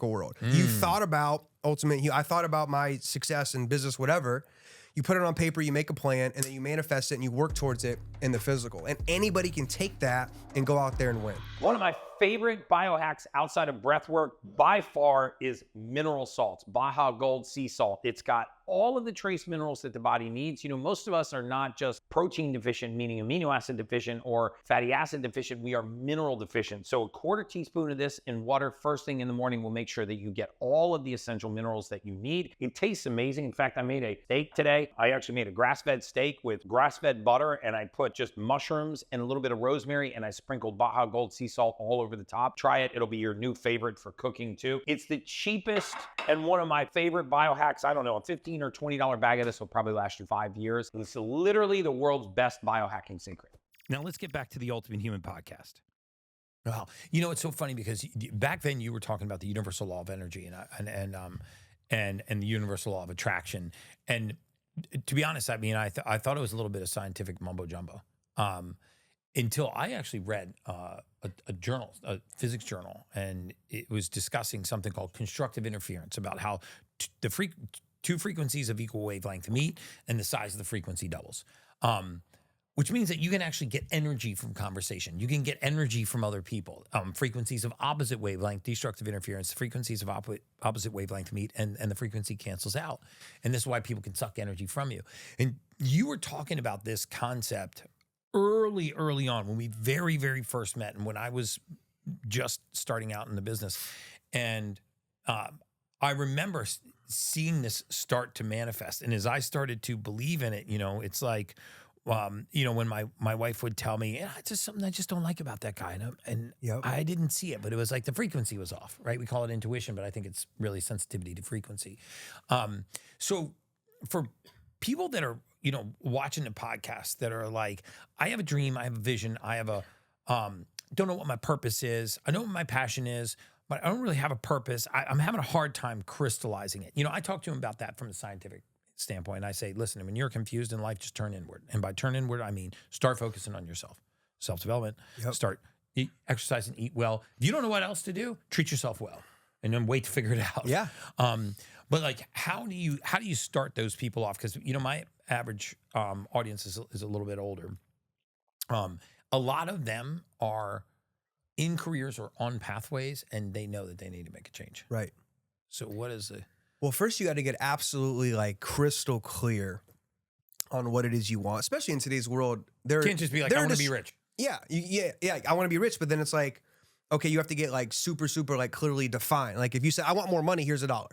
Speaker 1: world. You thought about I thought about my success in business, whatever. You put it on paper, you make a plan, and then you manifest it and you work towards it in the physical. And anybody can take that and go out there and win.
Speaker 4: One of my favorite biohacks outside of breath work by far is mineral salts, Baja Gold sea salt. It's got all of the trace minerals that the body needs. You know, most of us are not just protein deficient, meaning amino acid deficient or fatty acid deficient. We are mineral deficient. So a 1/4 teaspoon of this in water first thing in the morning will make sure that you get all of the essential minerals that you need. It tastes amazing. In fact, I made a steak today. I actually made a grass-fed steak with grass-fed butter, and I put just mushrooms and a little bit of rosemary, and I sprinkled Baja Gold sea salt all over the top. Try it. It'll be your new favorite for cooking too. It's the cheapest and one of my favorite biohacks. I don't know, a $15 or $20 bag of this will probably last you 5 years. It's literally the world's best biohacking secret.
Speaker 2: Now let's get back to the Ultimate Human Podcast. Wow. You know, it's so funny because back then you were talking about the universal law of energy and the universal law of attraction. And to be honest, I mean, I thought it was a little bit of scientific mumbo jumbo until I actually read a journal, a physics journal, and it was discussing something called constructive interference about how two frequencies of equal wavelength meet and the size of the frequency doubles. Which means that you can actually get energy from conversation. You can get energy from other people. Frequencies of opposite wavelength, destructive interference, frequencies of opposite wavelength meet, and the frequency cancels out. And this is why people can suck energy from you. And you were talking about this concept early on when we very, very first met and when I was just starting out in the business. And I remember seeing this start to manifest. And as I started to believe in it, you know, it's like, you know, when my wife would tell me, it's just something I just don't like about that guy. And I didn't see it, but it was like the frequency was off, right? We call it intuition, but I think it's really sensitivity to frequency. So for people that are, you know, watching the podcast that are like, I have a dream, I have a vision, I have a, don't know what my purpose is. I know what my passion is, but I don't really have a purpose. I'm having a hard time crystallizing it. You know, I talk to him about that from the scientific standpoint. I say, listen, when you're confused in life, just turn inward. And by turn inward, I mean, start focusing on yourself. Self-development, start exercise and eat well. If you don't know what else to do, treat yourself well and then wait to figure it out.
Speaker 1: Yeah.
Speaker 2: But like, how do you start those people off? Because, you know, my average audience is a little bit older. A lot of them are in careers or on pathways and they know that they need to make a change.
Speaker 1: Right.
Speaker 2: So what is the...
Speaker 1: Well, first you got to get absolutely like crystal clear on what it is you want, especially in today's world.
Speaker 2: You can't just be like, I want to be rich.
Speaker 1: Yeah. I want to be rich. But then it's like, okay, you have to get like super like clearly defined. Like if you say, I want more money, here's $1.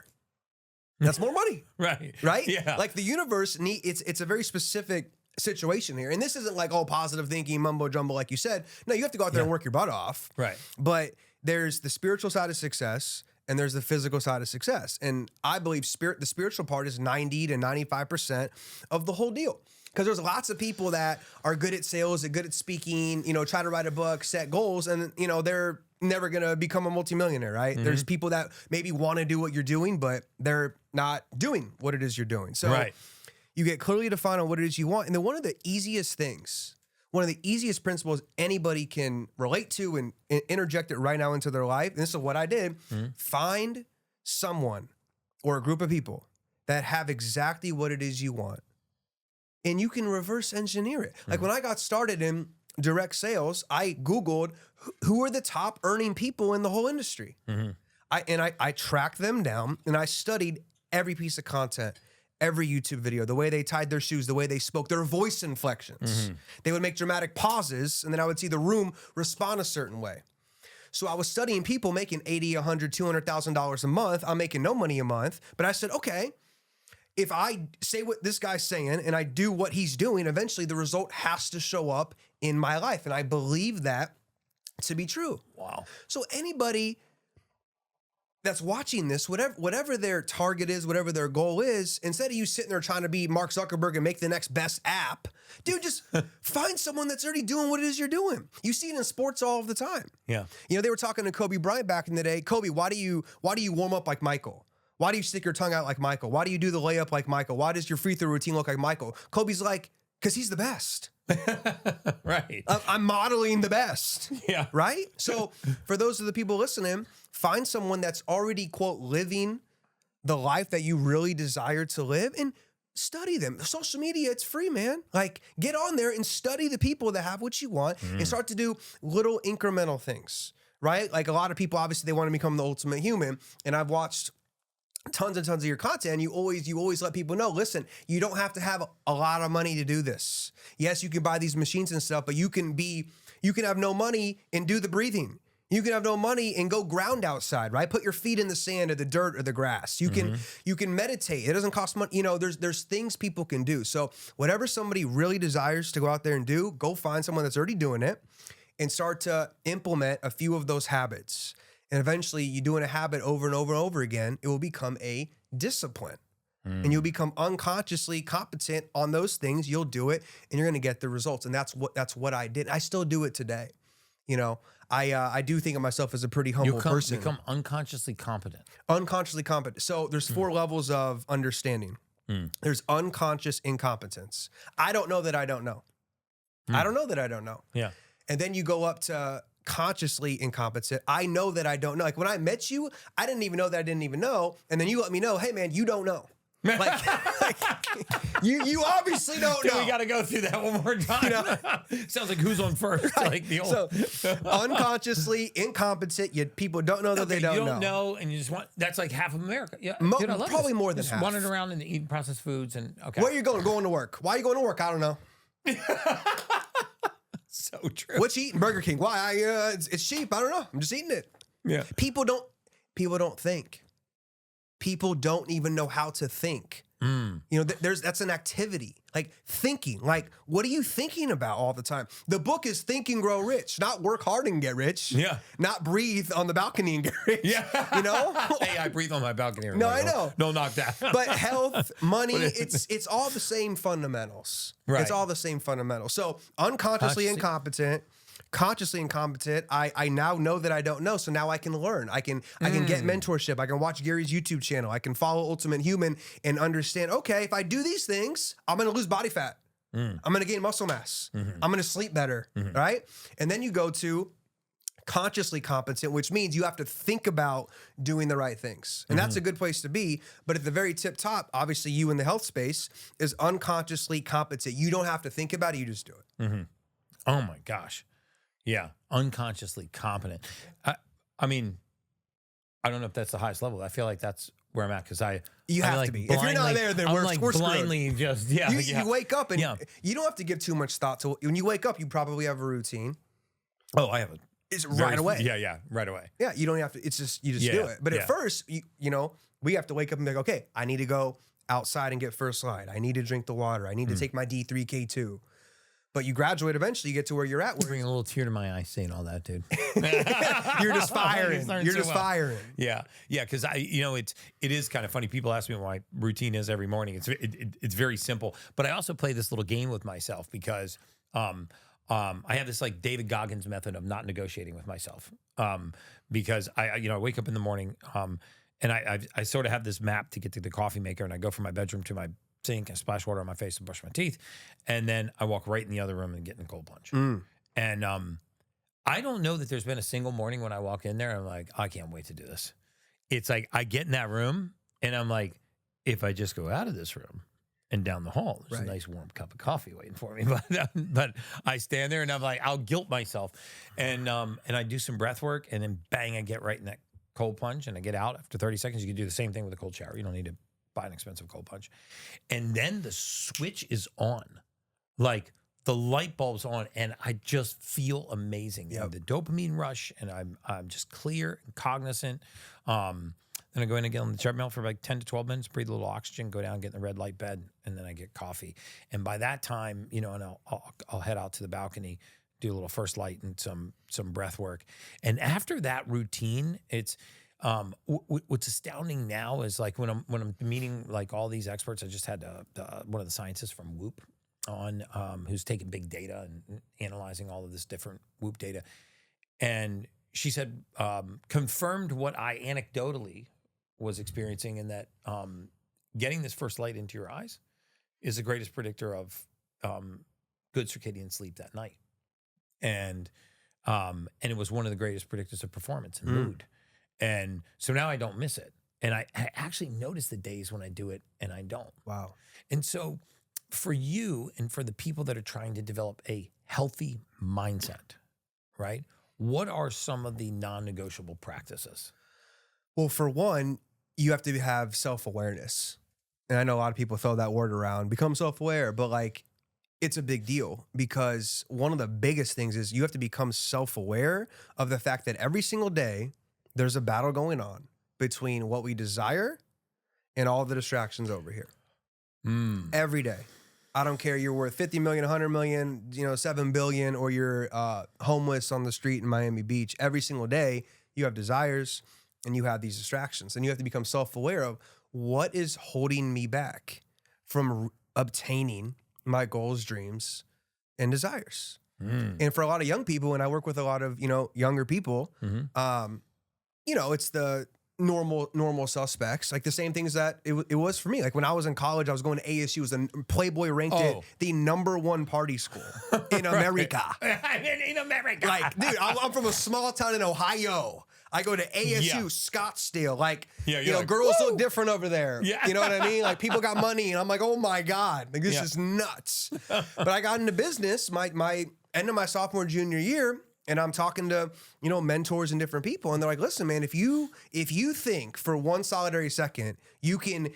Speaker 1: That's more money.
Speaker 2: Right.
Speaker 1: Yeah. Like the universe it's a very specific situation here. And this isn't like all positive thinking, mumbo jumbo, like you said. No, you have to go out there and work your butt off.
Speaker 2: Right.
Speaker 1: But there's the spiritual side of success and there's the physical side of success. And I believe the spiritual part is 90 to 95% of the whole deal. Because there's lots of people that are good at sales, and good at speaking, you know, try to write a book, set goals, and, you know, they're never going to become a multimillionaire, right? Mm-hmm. There's people that maybe want to do what you're doing, but they're not doing what it is you're doing. So you get clearly defined on what it is you want. And then one of the easiest principles anybody can relate to and interject it right now into their life, and this is what I did, find someone or a group of people that have exactly what it is you want. And you can reverse engineer it. Like when I got started in direct sales, I Googled who are the top earning people in the whole industry. I tracked them down and I studied every piece of content, every YouTube video, the way they tied their shoes, the way they spoke, their voice inflections. They would make dramatic pauses, and then I would see the room respond a certain way. So I was studying people making $80, $100, $200,000 a month. I'm making no money a month, but I said, okay, if I say what this guy's saying and I do what he's doing, eventually the result has to show up in my life. And I believe that to be true.
Speaker 2: Wow.
Speaker 1: So anybody that's watching this, whatever their target is, whatever their goal is, instead of you sitting there trying to be Mark Zuckerberg and make the next best app, dude, just find someone that's already doing what it is you're doing. You see it in sports all of the time.
Speaker 2: Yeah.
Speaker 1: You know, they were talking to Kobe Bryant back in the day. Kobe, why do you warm up like Michael? Why do you stick your tongue out like Michael? Why do you do the layup like Michael? Why does your free throw routine look like Michael? Kobe's like, because he's the best.
Speaker 2: Right.
Speaker 1: I'm modeling the best.
Speaker 2: Yeah.
Speaker 1: Right? So for those of the people listening, find someone that's already, quote, living the life that you really desire to live and study them. Social media, it's free, man. Like, get on there and study the people that have what you want and start to do little incremental things, right? Like a lot of people, obviously, they want to become the ultimate human. And I've watched tons and tons of your content, and you always let people know, listen, you don't have to have a lot of money to do this. Yes, you can buy these machines and stuff, but you can have no money and do the breathing. You can have no money and go ground outside, right? Put your feet in the sand or the dirt or the grass. You can meditate. It doesn't cost money. You know, there's things people can do. So whatever somebody really desires to go out there and do, go find someone that's already doing it and start to implement a few of those habits. And eventually, you doing a habit over and over and over again, it will become a discipline. And you'll become unconsciously competent on those things. You'll do it, and you're going to get the results. And that's what I did. I still do it today. You know, I do think of myself as a pretty humble person.
Speaker 2: Become unconsciously competent.
Speaker 1: Unconsciously competent. So there's 4 levels of understanding. There's unconscious incompetence. I don't know that I don't know. I don't know that I don't know.
Speaker 2: Yeah.
Speaker 1: And then you go up to consciously incompetent. I know that I don't know. Like when I met you, I didn't even know that I didn't even know. And then you let me know, hey man, you don't know. Like you obviously don't know.
Speaker 2: We got to go through that one more time. You know? Sounds like who's on first. Right. Like the old.
Speaker 1: So unconsciously incompetent. People don't know that they don't know.
Speaker 2: You don't know, and you just want. That's like half of America. Yeah, dude, I love
Speaker 1: probably
Speaker 2: this.
Speaker 1: more than
Speaker 2: just
Speaker 1: half.
Speaker 2: Running around and eating processed foods and okay.
Speaker 1: Where are you going? Going to work. Why are you going to work? I don't know.
Speaker 2: So true.
Speaker 1: What you eating? Burger King. Why? It's cheap. I don't know. I'm just eating it.
Speaker 2: Yeah.
Speaker 1: People don't think. People don't even know how to think. You know, that's an activity. Like thinking. Like, what are you thinking about all the time? The book is Think and Grow Rich, not work hard and get rich.
Speaker 2: Yeah.
Speaker 1: Not breathe on the balcony and get rich.
Speaker 2: Yeah.
Speaker 1: You know?
Speaker 2: Hey, I breathe on my balcony.
Speaker 1: No, I know.
Speaker 2: Don't knock that.
Speaker 1: But health, money, it's all the same fundamentals.
Speaker 2: Right.
Speaker 1: It's all the same fundamentals. So unconsciously incompetent, consciously incompetent. I now know that I don't know, so now I can learn. I can get mentorship. I can watch Gary's YouTube channel. I can follow Ultimate Human and understand, okay, if I do these things, I'm going to lose body fat. I'm going to gain muscle mass. I'm going to sleep better, right? And then you go to consciously competent, which means you have to think about doing the right things. And that's a good place to be. But at the very tip top, obviously you in the health space is unconsciously competent. You don't have to think about it. You just do it.
Speaker 2: Oh my gosh. Yeah, unconsciously competent. I mean, I don't know if that's the highest level. I feel like that's where I'm at because
Speaker 1: you have to be. If you're not there, then we're
Speaker 2: blindly
Speaker 1: screwed.
Speaker 2: Just
Speaker 1: You wake up and you don't have to give too much thought to. When you wake up, you probably have a routine.
Speaker 2: Oh, I have it.
Speaker 1: It's right away.
Speaker 2: Yeah, right away.
Speaker 1: Yeah, you don't have to. It's just you do it. But at first, you know, we have to wake up and be like, okay, I need to go outside and get first light. I need to drink the water. I need to take my D3, K2. But you graduate eventually, you get to where you're at.
Speaker 2: Bring a little tear to my eye saying all that, dude.
Speaker 1: You're just firing. You're just firing.
Speaker 2: Yeah, because it is kind of funny. People ask me what my routine is every morning. It's very simple. But I also play this little game with myself because I have this like David Goggins method of not negotiating with myself. Because I wake up in the morning and I sort of have this map to get to the coffee maker, and I go from my bedroom to my sink and splash water on my face and brush my teeth, and then I walk right in the other room and get in the cold plunge. And I don't know that there's been a single morning when I walk in there and I'm like, I can't wait to do this. It's like I get in that room and I'm like, if I just go out of this room and down the hall, there's a nice warm cup of coffee waiting for me. But I stand there and I'm like, I'll guilt myself, and I do some breath work, and then bang, I get right in that cold plunge, and I get out after 30 seconds. You can do the same thing with a cold shower. You don't need to buy an expensive cold plunge. And then the switch is on. Like the light bulb's on and I just feel amazing.
Speaker 1: Yep.
Speaker 2: And the dopamine rush and I'm just clear and cognizant. Then I go in and get on the treadmill for like 10 to 12 minutes, breathe a little oxygen, go down, get in the red light bed, and then I get coffee. And by that time, you know, and I'll head out to the balcony, do a little first light and some breath work. And after that routine, it's what's astounding now is like when I'm meeting like all these experts. I just had one of the scientists from Whoop on, who's taking big data and analyzing all of this different Whoop data, and she said confirmed what I anecdotally was experiencing, in that getting this first light into your eyes is the greatest predictor of good circadian sleep that night. And it was one of the greatest predictors of performance and mood. And so now I don't miss it. And I actually notice the days when I do it and I don't.
Speaker 1: Wow.
Speaker 2: And so for you and for the people that are trying to develop a healthy mindset, right? What are some of the non-negotiable practices?
Speaker 1: Well, for one, you have to have self-awareness. And I know a lot of people throw that word around, become self-aware, but like it's a big deal, because one of the biggest things is you have to become self-aware of the fact that every single day there's a battle going on between what we desire and all the distractions over here. Every day. I don't care you're worth 50 million, 100 million, 7 billion, or you're homeless on the street in Miami Beach. Every single day you have desires and you have these distractions, and you have to become self-aware of what is holding me back from obtaining my goals, dreams, and desires. And for a lot of young people, and I work with a lot of, younger people, it's the normal suspects, like the same things that it was for me. Like when I was in college, I was going to ASU, was the Playboy ranked it the #1 party school in America.
Speaker 2: In America.
Speaker 1: Like, dude, I'm from a small town in Ohio. I go to ASU, Scottsdale. Like,
Speaker 2: like,
Speaker 1: girls
Speaker 2: woo!
Speaker 1: look different over there.
Speaker 2: Yeah.
Speaker 1: You know what I mean? Like, people got money, and I'm like, oh my God, like this is nuts. But I got into business my end of my sophomore, junior year, and I'm talking to, mentors and different people, and they're like, listen, man, if you think for one solitary second you can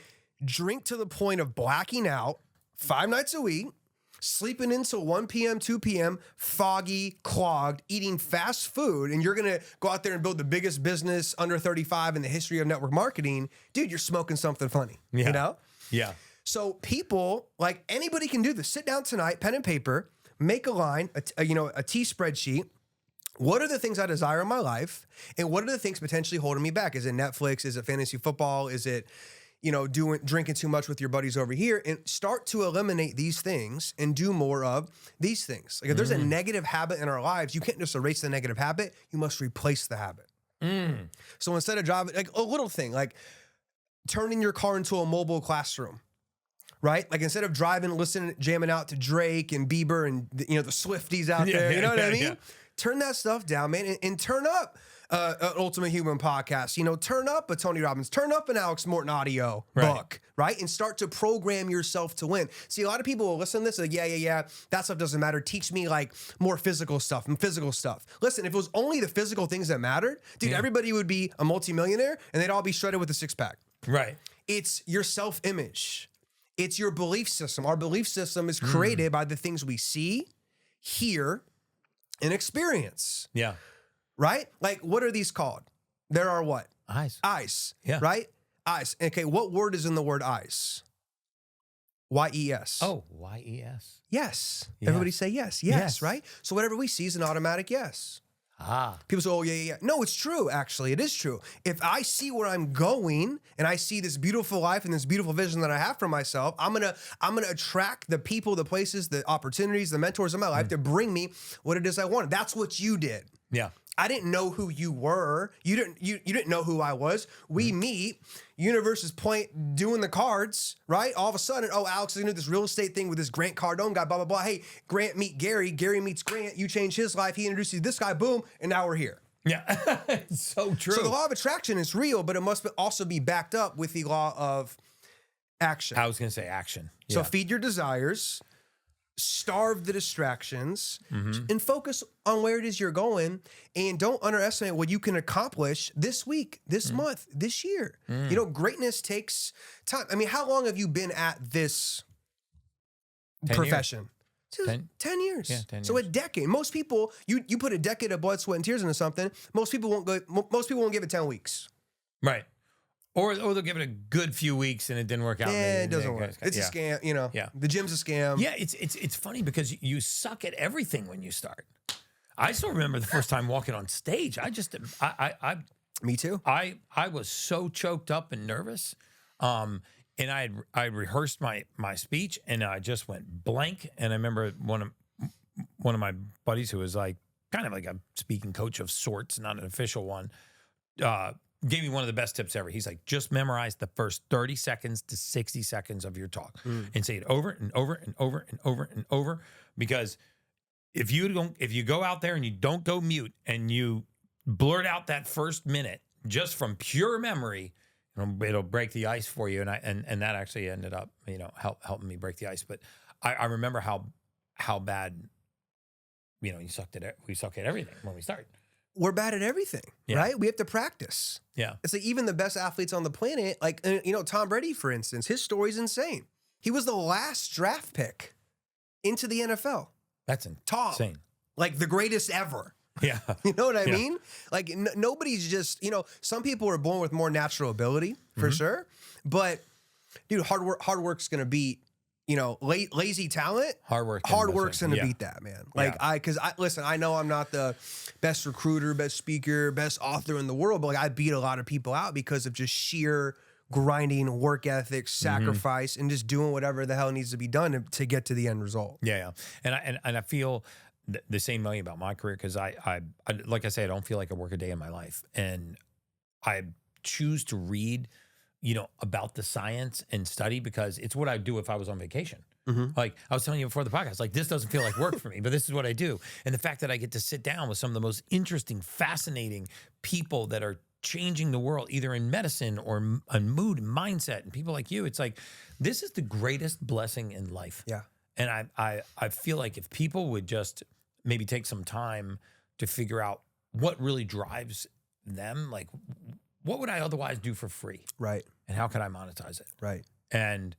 Speaker 1: drink to the point of blacking out 5 nights a week, sleeping until 1 p.m., 2 p.m., foggy, clogged, eating fast food, and you're going to go out there and build the biggest business under 35 in the history of network marketing, dude, you're smoking something funny,
Speaker 2: Yeah.
Speaker 1: So people, like anybody can do this. Sit down tonight, pen and paper, make a line, a T spreadsheet. What are the things I desire in my life? And what are the things potentially holding me back? Is it Netflix? Is it fantasy football? Is it, drinking too much with your buddies over here? And start to eliminate these things and do more of these things. Like if there's a negative habit in our lives, you can't just erase the negative habit. You must replace the habit. So instead of driving, like a little thing, like turning your car into a mobile classroom, right? Like instead of driving, listening, jamming out to Drake and Bieber and the Swifties out there, you know what I mean? Yeah. Turn that stuff down, man, and turn up an Ultimate Human podcast. Turn up a Tony Robbins, turn up an Alex Morton audio book, right? And start to program yourself to win. See, a lot of people will listen to this like, yeah, that stuff doesn't matter. Teach me like more physical stuff and physical stuff. Listen, if it was only the physical things that mattered, dude, everybody would be a multimillionaire and they'd all be shredded with a 6-pack.
Speaker 2: Right.
Speaker 1: It's your self-image. It's your belief system. Our belief system is created by the things we see, hear, and experience.
Speaker 2: Yeah.
Speaker 1: Right? Like, what are these called? There are what?
Speaker 2: Eyes.
Speaker 1: Eyes.
Speaker 2: Yeah.
Speaker 1: Right? Eyes. Okay, what word is in the word eyes? Y-E-S.
Speaker 2: Oh, Y-E-S.
Speaker 1: Yes.
Speaker 2: Yes.
Speaker 1: Everybody say yes. Yes, right? So whatever we see is an automatic yes. People say, oh, yeah. No, it's true, actually. It is true. If I see where I'm going and I see this beautiful life and this beautiful vision that I have for myself, I'm gonna attract the people, the places, the opportunities, the mentors in my life to bring me what it is I wanted. That's what you did.
Speaker 2: Yeah.
Speaker 1: I didn't know who you were. You didn't know who I was. We meet, universe is doing the cards, right? All of a sudden, oh, Alex is gonna do this real estate thing with this Grant Cardone guy, blah, blah, blah. Hey, Grant meet Gary. Gary meets Grant. You change his life. He introduces you to this guy, boom, and now we're here.
Speaker 2: Yeah. It's so true.
Speaker 1: So the law of attraction is real, but it must also be backed up with the law of action.
Speaker 2: I was going to say action.
Speaker 1: So feed your desires, starve the distractions, and focus on where it is you're going, and don't underestimate what you can accomplish this week, this month, this year. You know, greatness takes time. I mean, how long have you been at this
Speaker 2: 10
Speaker 1: profession?
Speaker 2: years.
Speaker 1: 10 years.
Speaker 2: Yeah, 10
Speaker 1: So
Speaker 2: years.
Speaker 1: a decade. Most people, you put a decade of blood, sweat, and tears into something, most people won't give it 10 weeks.
Speaker 2: Right. Or they'll give it a good few weeks and it didn't work out.
Speaker 1: Yeah, it doesn't work. It's a scam, you know.
Speaker 2: Yeah.
Speaker 1: The gym's a scam.
Speaker 2: Yeah, it's funny because you suck at everything when you stard. I still remember the first time walking on stage.
Speaker 1: Me too.
Speaker 2: I was so choked up and nervous. And I rehearsed my speech and I just went blank. And I remember one of my buddies who was like kind of like a speaking coach of sorts, not an official one, gave me one of the best tips ever. He's like, just memorize the first 30 seconds to 60 seconds of your talk and say it over and over and over and over and over. Because if you go out there and you don't go mute and you blurt out that first minute just from pure memory, it'll break the ice for you. And that actually ended up, helping me break the ice. But I remember how bad, we suck at everything when we started.
Speaker 1: We're bad at everything, right? We have to practice.
Speaker 2: Yeah.
Speaker 1: It's like even the best athletes on the planet, like, Tom Brady, for instance, his story's insane. He was the last draft pick into the NFL.
Speaker 2: That's insane.
Speaker 1: Like the greatest ever.
Speaker 2: Yeah.
Speaker 1: You know what I mean? Like nobody's just, some people are born with more natural ability for sure. But dude, hard work's going to beat, lazy talent. Hard work's going to beat that, man. Like listen, I know I'm not the best recruiter, best speaker, best author in the world, but like I beat a lot of people out because of just sheer grinding, work ethic, sacrifice, and just doing whatever the hell needs to be done to get to the end result.
Speaker 2: Yeah. And I feel the same way about my career because I like I say, I don't feel like I work a day in my life, and I choose to read, about the science and study because it's what I'd do if I was on vacation. Like I was telling you before the podcast, like this doesn't feel like work for me, but this is what I do. And the fact that I get to sit down with some of the most interesting, fascinating people that are changing the world, either in medicine or on mood and mindset, and people like you, it's like, this is the greatest blessing in life.
Speaker 1: Yeah.
Speaker 2: And I feel like if people would just maybe take some time to figure out what really drives them, like what would I otherwise do for free?
Speaker 1: Right.
Speaker 2: And how can I monetize it?
Speaker 1: Right.
Speaker 2: And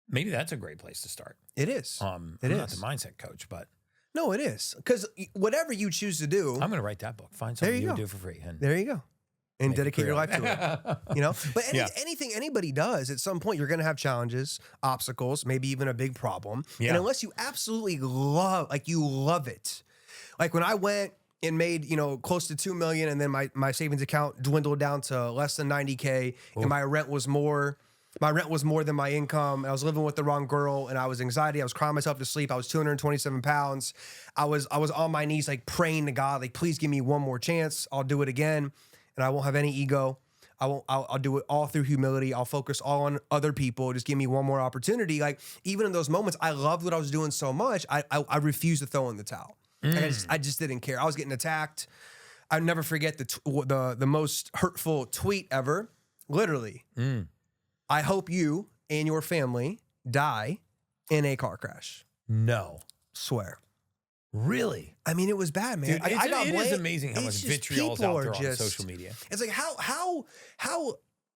Speaker 2: maybe that's a great place to start.
Speaker 1: It is.
Speaker 2: I'm not the mindset coach, but
Speaker 1: no, it is. Because whatever you choose to do,
Speaker 2: I'm going to write that book. Find something you do for free. And
Speaker 1: there you go. And dedicate your life to it. But anything anybody does, at some point, you're going to have challenges, obstacles, maybe even a big problem.
Speaker 2: Yeah.
Speaker 1: And unless you absolutely love it. Like when I went and made, close to 2 million, and then my savings account dwindled down to less than 90K, and my rent was more than my income. I was living with the wrong girl, and I was anxiety. I was crying myself to sleep. I was 227 pounds. I was on my knees, like praying to God, like, please give me one more chance. I'll do it again. And I won't have any ego. I'll do it all through humility. I'll focus all on other people. Just give me one more opportunity. Like even in those moments, I loved what I was doing so much. I refused to throw in the towel. Like, I just didn't care. I was getting attacked. I'll never forget the most hurtful tweet ever. Literally, I hope you and your family die in a car crash.
Speaker 2: no.
Speaker 1: Swear.
Speaker 2: Really?
Speaker 1: I mean, it was bad, man.
Speaker 2: Dude, it is amazing how much vitriol is out there on social media.
Speaker 1: It's like how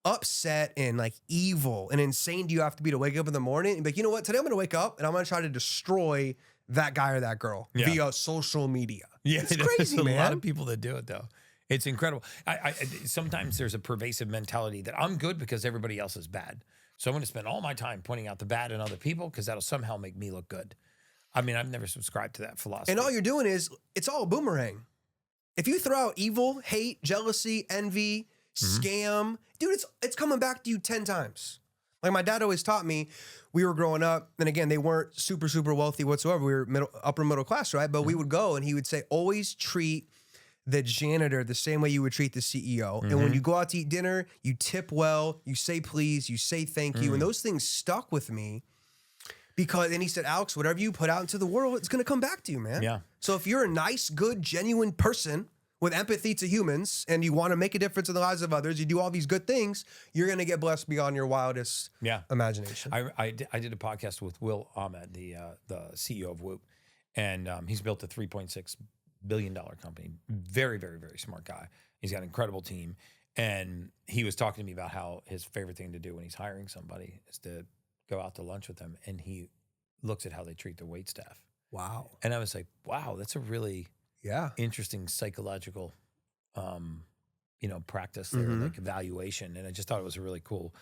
Speaker 1: upset and like evil and insane do you have to be to wake up in the morning and be like, you know what? Today I'm going to wake up and I'm going to try to destroy that guy or that girl via social media.
Speaker 2: Yeah,
Speaker 1: it's crazy,
Speaker 2: man.
Speaker 1: Man.
Speaker 2: A lot of people that do it though. It's incredible. I sometimes there's a pervasive mentality that I'm good because everybody else is bad. So I'm going to spend all my time pointing out the bad in other people because that'll somehow make me look good. I mean, I've never subscribed to that philosophy.
Speaker 1: And all you're doing is, it's all a boomerang. If you throw out evil, hate, jealousy, envy, scam, dude, it's coming back to you 10 times. Like my dad always taught me, we were growing up, and again, they weren't super, super wealthy whatsoever. We were upper middle class, right? But we would go and he would say, always treat the janitor the same way you would treat the CEO. And when you go out to eat dinner, you tip well, you say please, you say thank you. And those things stuck with me. Because, and he said, Alex, whatever you put out into the world, it's going to come back to you, man.
Speaker 2: Yeah.
Speaker 1: So if you're a nice, good, genuine person with empathy to humans and you want to make a difference in the lives of others, you do all these good things, you're going to get blessed beyond your wildest imagination.
Speaker 2: I did a podcast with Will Ahmed, the CEO of Whoop, and he's built a $3.6 billion company. Very, very, very smart guy. He's got an incredible team. And he was talking to me about how his favorite thing to do when he's hiring somebody is to go out to lunch with them. And he looks at how they treat their wait staff.
Speaker 1: Wow.
Speaker 2: And I was like, wow, that's a really interesting psychological, practice there, like evaluation. And I just thought it was a really cool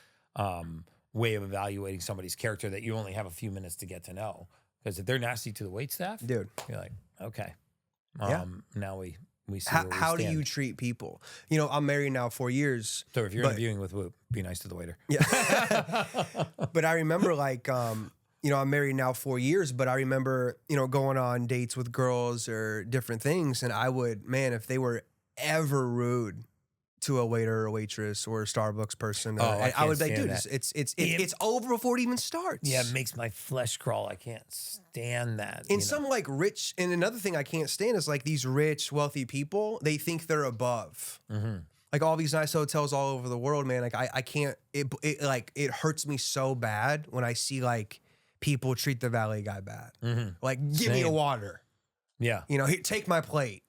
Speaker 2: way of evaluating somebody's character that you only have a few minutes to get to know. Because if they're nasty to the wait staff,
Speaker 1: dude,
Speaker 2: you're like, okay, now we see
Speaker 1: how do you treat people? I'm married now 4 years.
Speaker 2: So if you're interviewing with Whoop, be nice to the waiter.
Speaker 1: Yeah. But I remember I'm married now 4 years, but I remember, going on dates with girls or different things. And I would, if they were ever rude to a waiter or waitress or a Starbucks person, I would be like, dude, it's over before it even starts.
Speaker 2: Yeah, it makes my flesh crawl. I can't stand that.
Speaker 1: And some rich, and another thing I can't stand is these rich, wealthy people, they think they're above. Like all these nice hotels all over the world, man. I can't, it hurts me so bad when I see people treat the valet guy bad. Give me a water.
Speaker 2: Yeah.
Speaker 1: Here, take my plate.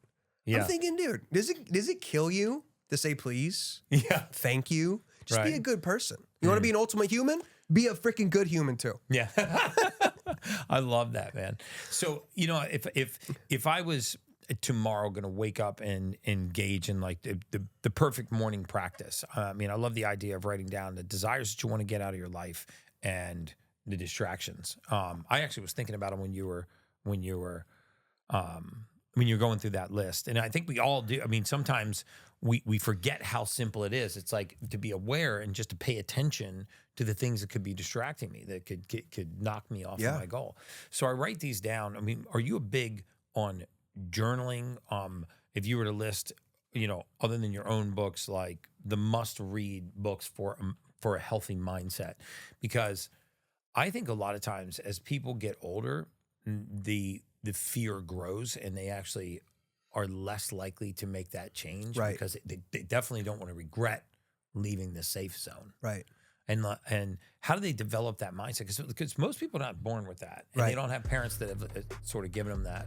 Speaker 1: Yeah. I'm thinking, dude, does it kill you to say please?
Speaker 2: Yeah.
Speaker 1: Thank you. Just be a good person. You want to be an ultimate human? Be a freaking good human too.
Speaker 2: Yeah. I love that, man. So, if I was tomorrow going to wake up and engage in the perfect morning practice, I love the idea of writing down the desires that you want to get out of your life and the distractions. I actually was thinking about them when you were going through that list. And I think we all do. Sometimes we forget how simple it is. It's like to be aware and just to pay attention to the things that could be distracting me, that could knock me off of my goal. So I write these down. Are you a big on journaling? If you were to list, other than your own books, the must-read books for a healthy mindset, because I think a lot of times as people get older, the fear grows and they actually are less likely to make that change because they definitely don't want to regret leaving the safe zone.
Speaker 1: Right.
Speaker 2: And how do they develop that mindset? Because most people are not born with that. And they don't have parents that have sort of given them that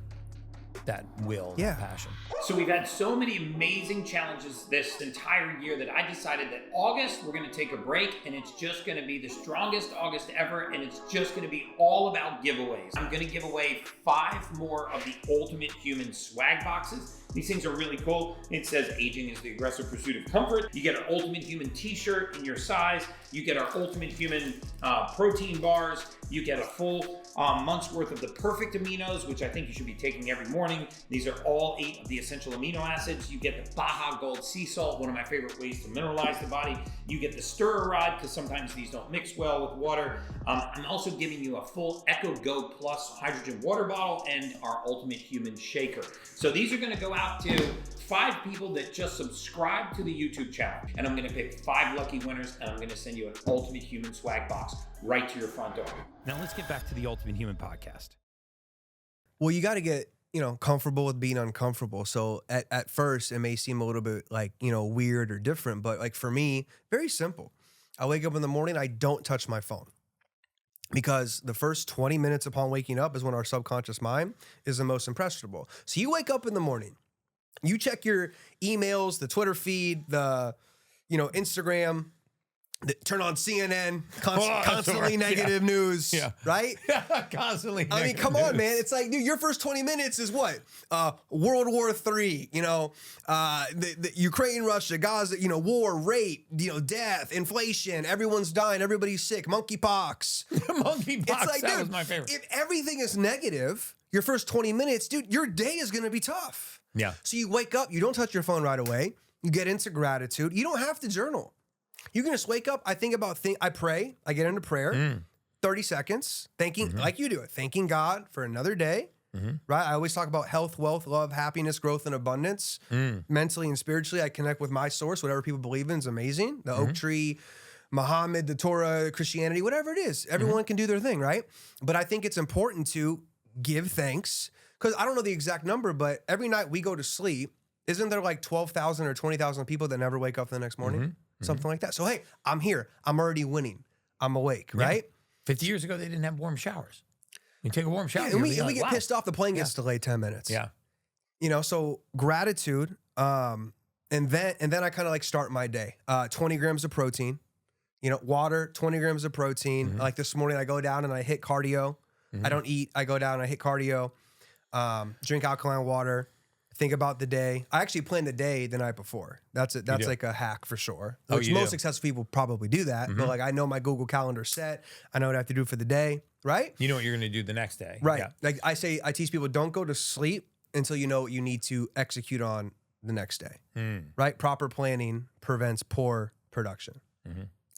Speaker 2: will, that passion.
Speaker 3: So we've had so many amazing challenges this entire year that I decided that August, we're going to take a break and it's just going to be the strongest August ever. And it's just going to be all about giveaways. I'm going to give away 5 more of the Ultimate Human swag boxes. These things are really cool. It says aging is the aggressive pursuit of comfort. You get an Ultimate Human t-shirt in your size. You get our Ultimate Human protein bars. You get a full month's worth of the perfect aminos, which I think you should be taking every morning. These are all 8 of the essential amino acids. You get the Baja Gold sea salt, one of my favorite ways to mineralize the body. You get the stirrer rod, because sometimes these don't mix well with water. I'm also giving you a full Echo Go Plus hydrogen water bottle and our Ultimate Human shaker. So these are going to go out to 5 people that just subscribe to the YouTube channel. And I'm going to pick 5 lucky winners, and I'm going to send you an Ultimate Human swag box right to your front door.
Speaker 2: Now let's get back to the Ultimate Human podcast.
Speaker 1: Well, you got to get, comfortable with being uncomfortable. So at first it may seem a little bit weird or different, but for me, very simple. I wake up in the morning, I don't touch my phone. Because the first 20 minutes upon waking up is when our subconscious mind is the most impressionable. So you wake up in the morning, you check your emails, the Twitter feed, the, Instagram, turn on CNN, constantly negative news, right?
Speaker 2: Constantly.
Speaker 1: Come on, man. It's like, dude, your first 20 minutes is what? World War III, the Ukraine, Russia, Gaza, war, rape, death, inflation, everyone's dying, everybody's sick, monkeypox.
Speaker 2: Monkeypox,
Speaker 1: it's like,
Speaker 2: that
Speaker 1: dude,
Speaker 2: was my favorite.
Speaker 1: If everything is negative, your first 20 minutes, dude, your day is going to be tough.
Speaker 2: Yeah.
Speaker 1: So you wake up, you don't touch your phone right away. You get into gratitude. You don't have to journal. You can just wake up. I think about I pray. I get into prayer. 30 seconds. Thanking, like you do it. Thanking God for another day. Right? I always talk about health, wealth, love, happiness, growth, and abundance. Mentally and spiritually, I connect with my source. Whatever people believe in is amazing. The oak tree, Muhammad, the Torah, Christianity, whatever it is. Everyone can do their thing, right? But I think it's important to give thanks. Because I don't know the exact number, but every night we go to sleep, Isn't there like 12,000 or 20,000 people that never wake up the next morning? Something like that. So, hey, I'm here. I'm already winning. I'm awake, right?
Speaker 2: 50 years ago, they didn't have warm showers. You take a warm shower.
Speaker 1: And we get pissed off. The plane gets delayed 10 minutes.
Speaker 2: Yeah.
Speaker 1: You know, so gratitude. And then I kind of like start my day. 20 grams of protein, you know, water, 20 grams of protein. Like this morning, I go down and I hit cardio. I don't eat. I go down and I hit cardio. Drink alkaline water. Think about the day. I actually plan the day the night before. That's it. That's like a hack for sure. Which most successful people probably do that. But like I know my Google Calendar set. I know what I have to do for the day. Right?
Speaker 2: You know what you're going to do the next day.
Speaker 1: Right.
Speaker 2: Yeah.
Speaker 1: Like I teach people, don't go to sleep until you know what you need to execute on the next day. Right? Proper planning prevents poor production. Of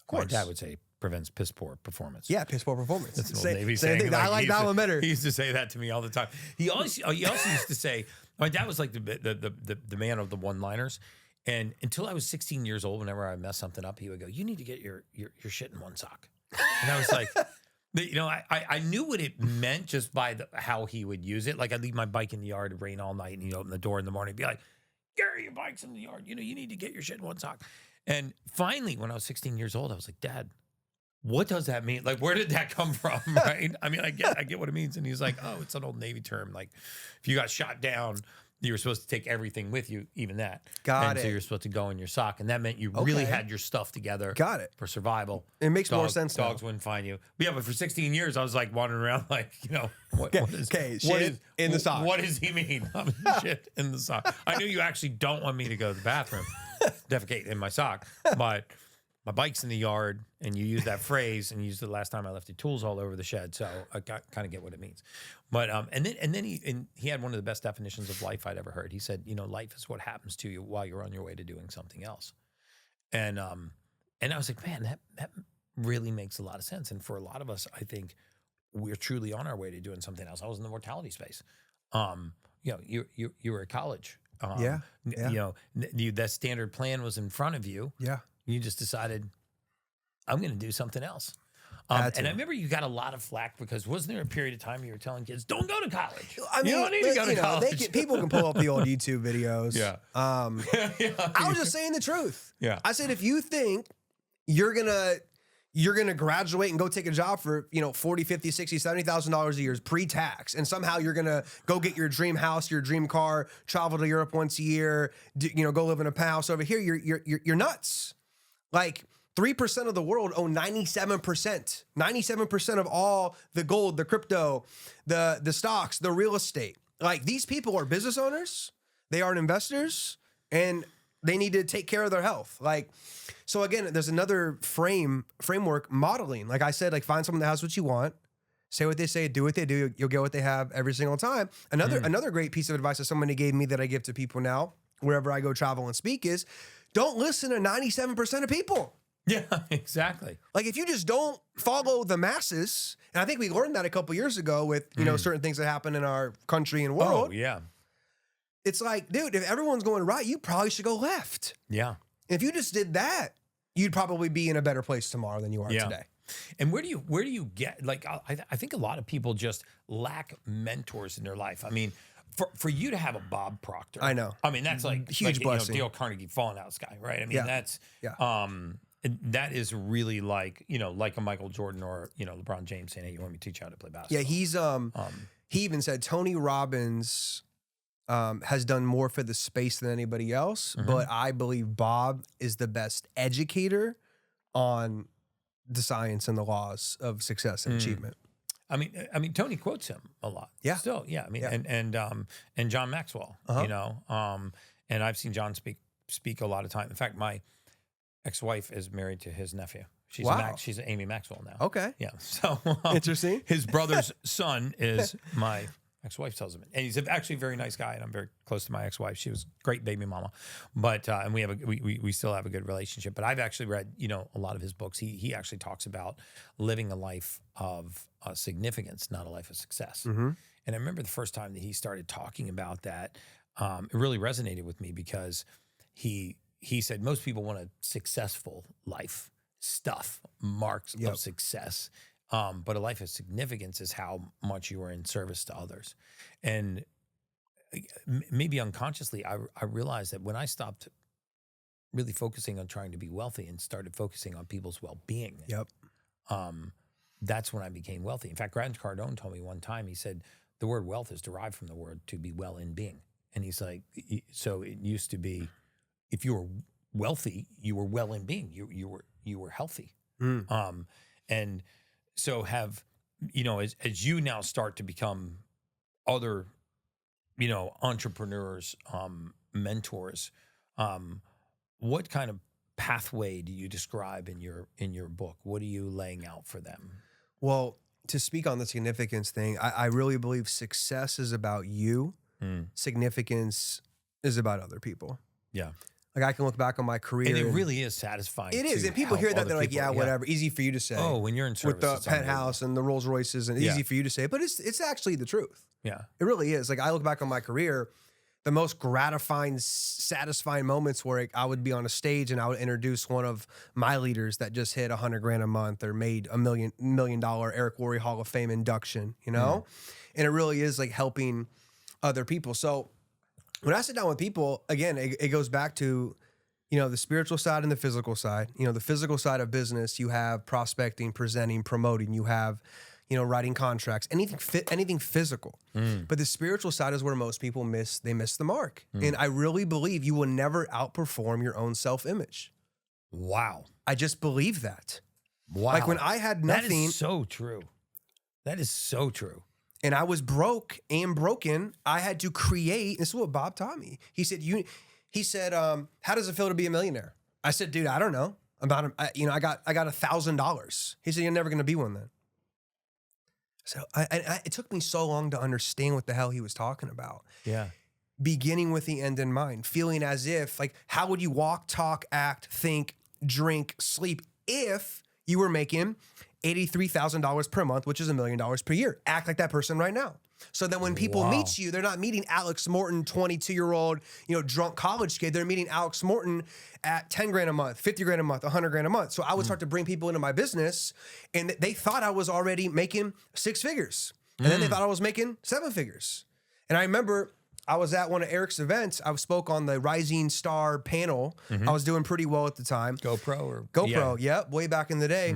Speaker 1: course.
Speaker 2: My dad would say prevents piss poor performance.
Speaker 1: Yeah, piss poor performance.
Speaker 2: That's an old Navy saying.
Speaker 1: I like that one better.
Speaker 2: He used to say that to me all the time. He also used to say, my dad was like the man of the one-liners. And until I was 16 years old, whenever I messed something up, he would go, "You need to get your shit in one sock." And I was like, you know, I knew what it meant just by how he would use it. Like I'd leave my bike in the yard, it'd rain all night, and he'd open the door in the morning and be like, "Gary, your bike's in the yard. You know, you need to get your shit in one sock." And finally, when I was 16 years old, I was like, "Dad, what does that mean? Like, where did that come from?" Right? I mean, I get what it means. And he's like, "Oh, it's an old Navy term. Like, if you got shot down, you were supposed to take everything with you, even that.
Speaker 1: Got it.
Speaker 2: So you're supposed to go in your sock, and that meant you really had your stuff together.
Speaker 1: Got it.
Speaker 2: For survival.
Speaker 1: It makes more sense now.
Speaker 2: Dogs wouldn't find you. But yeah, but for 16 years, I was like wandering around, like, you know, what is
Speaker 1: in the sock?
Speaker 2: What does he mean? Shit in the sock. I knew you actually don't want me to go to the bathroom, defecate in my sock, but my bike's in the yard, and you use that phrase, and you used it the last time I left the tools all over the shed, so I kind of get what it means. But and then he had one of the best definitions of life I'd ever heard. He said, you know, life is what happens to you while you're on your way to doing something else. And I was like, man, that really makes a lot of sense. And for a lot of us, I think we're truly on our way to doing something else. I was in the mortality space. You know, you were at college. You know, that standard plan was in front of you.
Speaker 1: Yeah.
Speaker 2: You just decided, I'm going to do something else. And I remember you got a lot of flack because wasn't there a period of time you were telling kids, don't go to college?
Speaker 1: I mean,
Speaker 2: you don't need to go to college.
Speaker 1: People can pull up the old YouTube videos.
Speaker 2: Yeah.
Speaker 1: I was just saying the truth.
Speaker 2: Yeah.
Speaker 1: I said, if you think you're gonna graduate and go take a job for, you know, $40,000, $50,000, $60,000, $70,000 a year pre-tax, and somehow you're gonna go get your dream house, your dream car, travel to Europe once a year, you know, go live in a penthouse over here, you're nuts. Like 3% of the world own 97%. 97% of all the gold, the crypto, the stocks, the real estate. Like these people are business owners, they are investors, and they need to take care of their health. Like, so again, there's another framework modeling. Like I said, like find someone that has what you want, say what they say, do what they do. You'll get what they have every single time. Another great piece of advice that somebody gave me that I give to people now, wherever I go travel and speak, is don't listen to 97% of people.
Speaker 2: Yeah, exactly.
Speaker 1: Like if you just don't follow the masses, and I think we learned that a couple years ago with, you know, certain things that happen in our country and world.
Speaker 2: Oh, yeah.
Speaker 1: It's like, dude, if everyone's going right, you probably should go left.
Speaker 2: Yeah.
Speaker 1: If you just did that, you'd probably be in a better place tomorrow than you are today.
Speaker 2: And where do you get, like, I think a lot of people just lack mentors in their life. I mean, for you to have a Bob Proctor.
Speaker 1: I know.
Speaker 2: I mean, that's like
Speaker 1: huge blessing.
Speaker 2: You know, Dale Carnegie falling out sky, right? I mean, that is really like, you know, like a Michael Jordan or, you know, LeBron James saying, "Hey, you want me to teach you how to play basketball?"
Speaker 1: Yeah, he's he even said Tony Robbins has done more for the space than anybody else, but I believe Bob is the best educator on the science and the laws of success and achievement.
Speaker 2: I mean, Tony quotes him a lot.
Speaker 1: Yeah.
Speaker 2: Still, yeah. I mean, and John Maxwell, you know, and I've seen John speak a lot of time. In fact, my ex-wife is married to his nephew. She's she's Amy Maxwell now.
Speaker 1: Okay.
Speaker 2: Yeah. So
Speaker 1: interesting.
Speaker 2: His brother's son is my ex-wife's husband, and he's actually a very nice guy, and I'm very close to my ex-wife. She was a great baby mama, but and we still have a good relationship. But I've actually read, you know, a lot of his books. He actually talks about living a life of significance, not a life of success. And I remember the first time that he started talking about that, it really resonated with me because he said most people want a successful life, stuff, marks of success. But a life of significance is how much you are in service to others. And maybe unconsciously, I realized that when I stopped really focusing on trying to be wealthy and started focusing on people's well-being,
Speaker 1: Yep.
Speaker 2: That's when I became wealthy. In fact, Grant Cardone told me one time, he said, the word wealth is derived from the word to be well in being. And he's like, so it used to be, if you were wealthy, you were well in being. You were healthy. And so as you now start to become other, entrepreneurs, mentors, what kind of pathway do you describe in your book? What are you laying out for them?
Speaker 1: Well, to speak on the significance thing, I really believe success is about you. Significance is about other people.
Speaker 2: Yeah.
Speaker 1: Like I can look back on my career.
Speaker 2: And it really is satisfying.
Speaker 1: It is. And people hear that, they're like, yeah, whatever. Easy for you to say.
Speaker 2: Oh, when you're in service.
Speaker 1: With the penthouse and the Rolls Royces, and easy for you to say, but it's actually the truth.
Speaker 2: Yeah.
Speaker 1: It really is. Like I look back on my career, the most gratifying, satisfying moments where I would be on a stage and I would introduce one of my leaders that just hit $100,000 a month or made $1 million Eric Worre Hall of Fame induction, And it really is like helping other people. So when I sit down with people, again, it goes back to, the spiritual side and the physical side. The physical side of business, you have prospecting, presenting, promoting, you have, writing contracts, anything physical. But the spiritual side is where most people miss the mark. And I really believe you will never outperform your own self-image.
Speaker 2: Wow.
Speaker 1: I just believe that.
Speaker 2: Wow.
Speaker 1: Like when I had nothing.
Speaker 2: That is so true. That is so true.
Speaker 1: And I was broke and broken. I had to create. This is what Bob taught me. He said, how does it feel to be a millionaire? I said, dude, I don't know. I got $1,000. He said, you're never going to be one then. So it took me so long to understand what the hell he was talking about.
Speaker 2: Yeah.
Speaker 1: Beginning with the end in mind, feeling as if, like, how would you walk, talk, act, think, drink, sleep if you were making $83,000 per month, which is $1 million per year? Act like that person right now. So then when people meet you, they're not meeting Alex Morton, 22-year-old, drunk college kid. They're meeting Alex Morton at $10,000 a month, $50,000 a month, $100,000 a month. So I would start to bring people into my business, and they thought I was already making 6 figures. And then they thought I was making 7 figures. And I remember I was at one of Eric's events. I spoke on the Rising Star panel. I was doing pretty well at the time. GoPro, yep, way back in the day.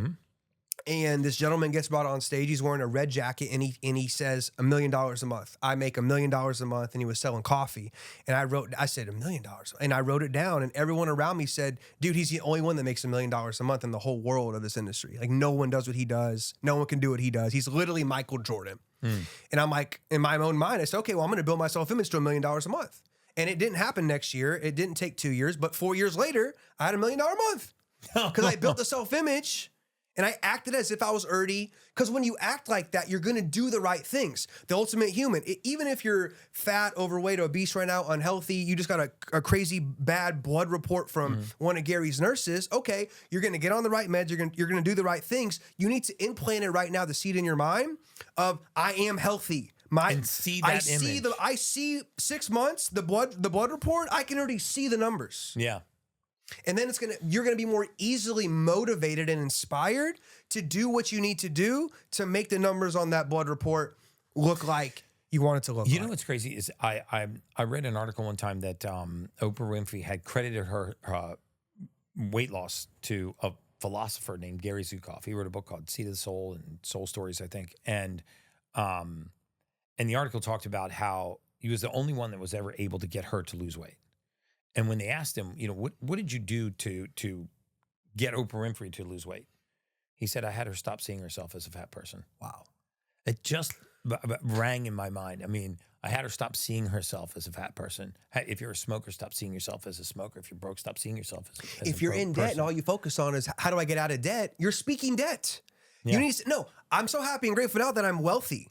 Speaker 1: And this gentleman gets brought on stage. He's wearing a red jacket, and he says $1 million a month. I make $1 million a month, and he was selling coffee. And I said $1 million, and I wrote it down. And everyone around me said, "Dude, he's the only one that makes $1 million a month in the whole world of this industry. Like no one does what he does. No one can do what he does. He's literally Michael Jordan." And I'm like, in my own mind, I said, "Okay, well, I'm going to build my self-image to $1 million a month." And it didn't happen next year. It didn't take 2 years, but 4 years later, I had $1 million a month because I built the self-image. And I acted as if I was Erdy, because when you act like that, you're going to do the right things. The ultimate human, even if you're fat, overweight, obese right now, unhealthy, you just got a crazy bad blood report from one of Gary's nurses. Okay, you're going to get on the right meds. You're going to do the right things. You need to implant it right now, the seed in your mind of I am healthy.
Speaker 2: And see that image.
Speaker 1: I see 6 months, the blood report. I can already see the numbers.
Speaker 2: Yeah.
Speaker 1: And then you're gonna be more easily motivated and inspired to do what you need to do to make the numbers on that blood report look like you want it to look like.
Speaker 2: You know what's crazy is I read an article one time that Oprah Winfrey had credited her weight loss to a philosopher named Gary Zukav. He wrote a book called Seed of the Soul and Soul Stories, I think. And the article talked about how he was the only one that was ever able to get her to lose weight. And when they asked him, what did you do to get Oprah Winfrey to lose weight? He said, I had her stop seeing herself as a fat person.
Speaker 1: Wow.
Speaker 2: It just rang in my mind. I mean, I had her stop seeing herself as a fat person. If you're a smoker, stop seeing yourself as a smoker. If you're broke, stop seeing yourself as
Speaker 1: if you're in debt and all you focus on is how do I get out of debt, you're speaking debt. Yeah. You need to no, I'm so happy and grateful now that I'm wealthy.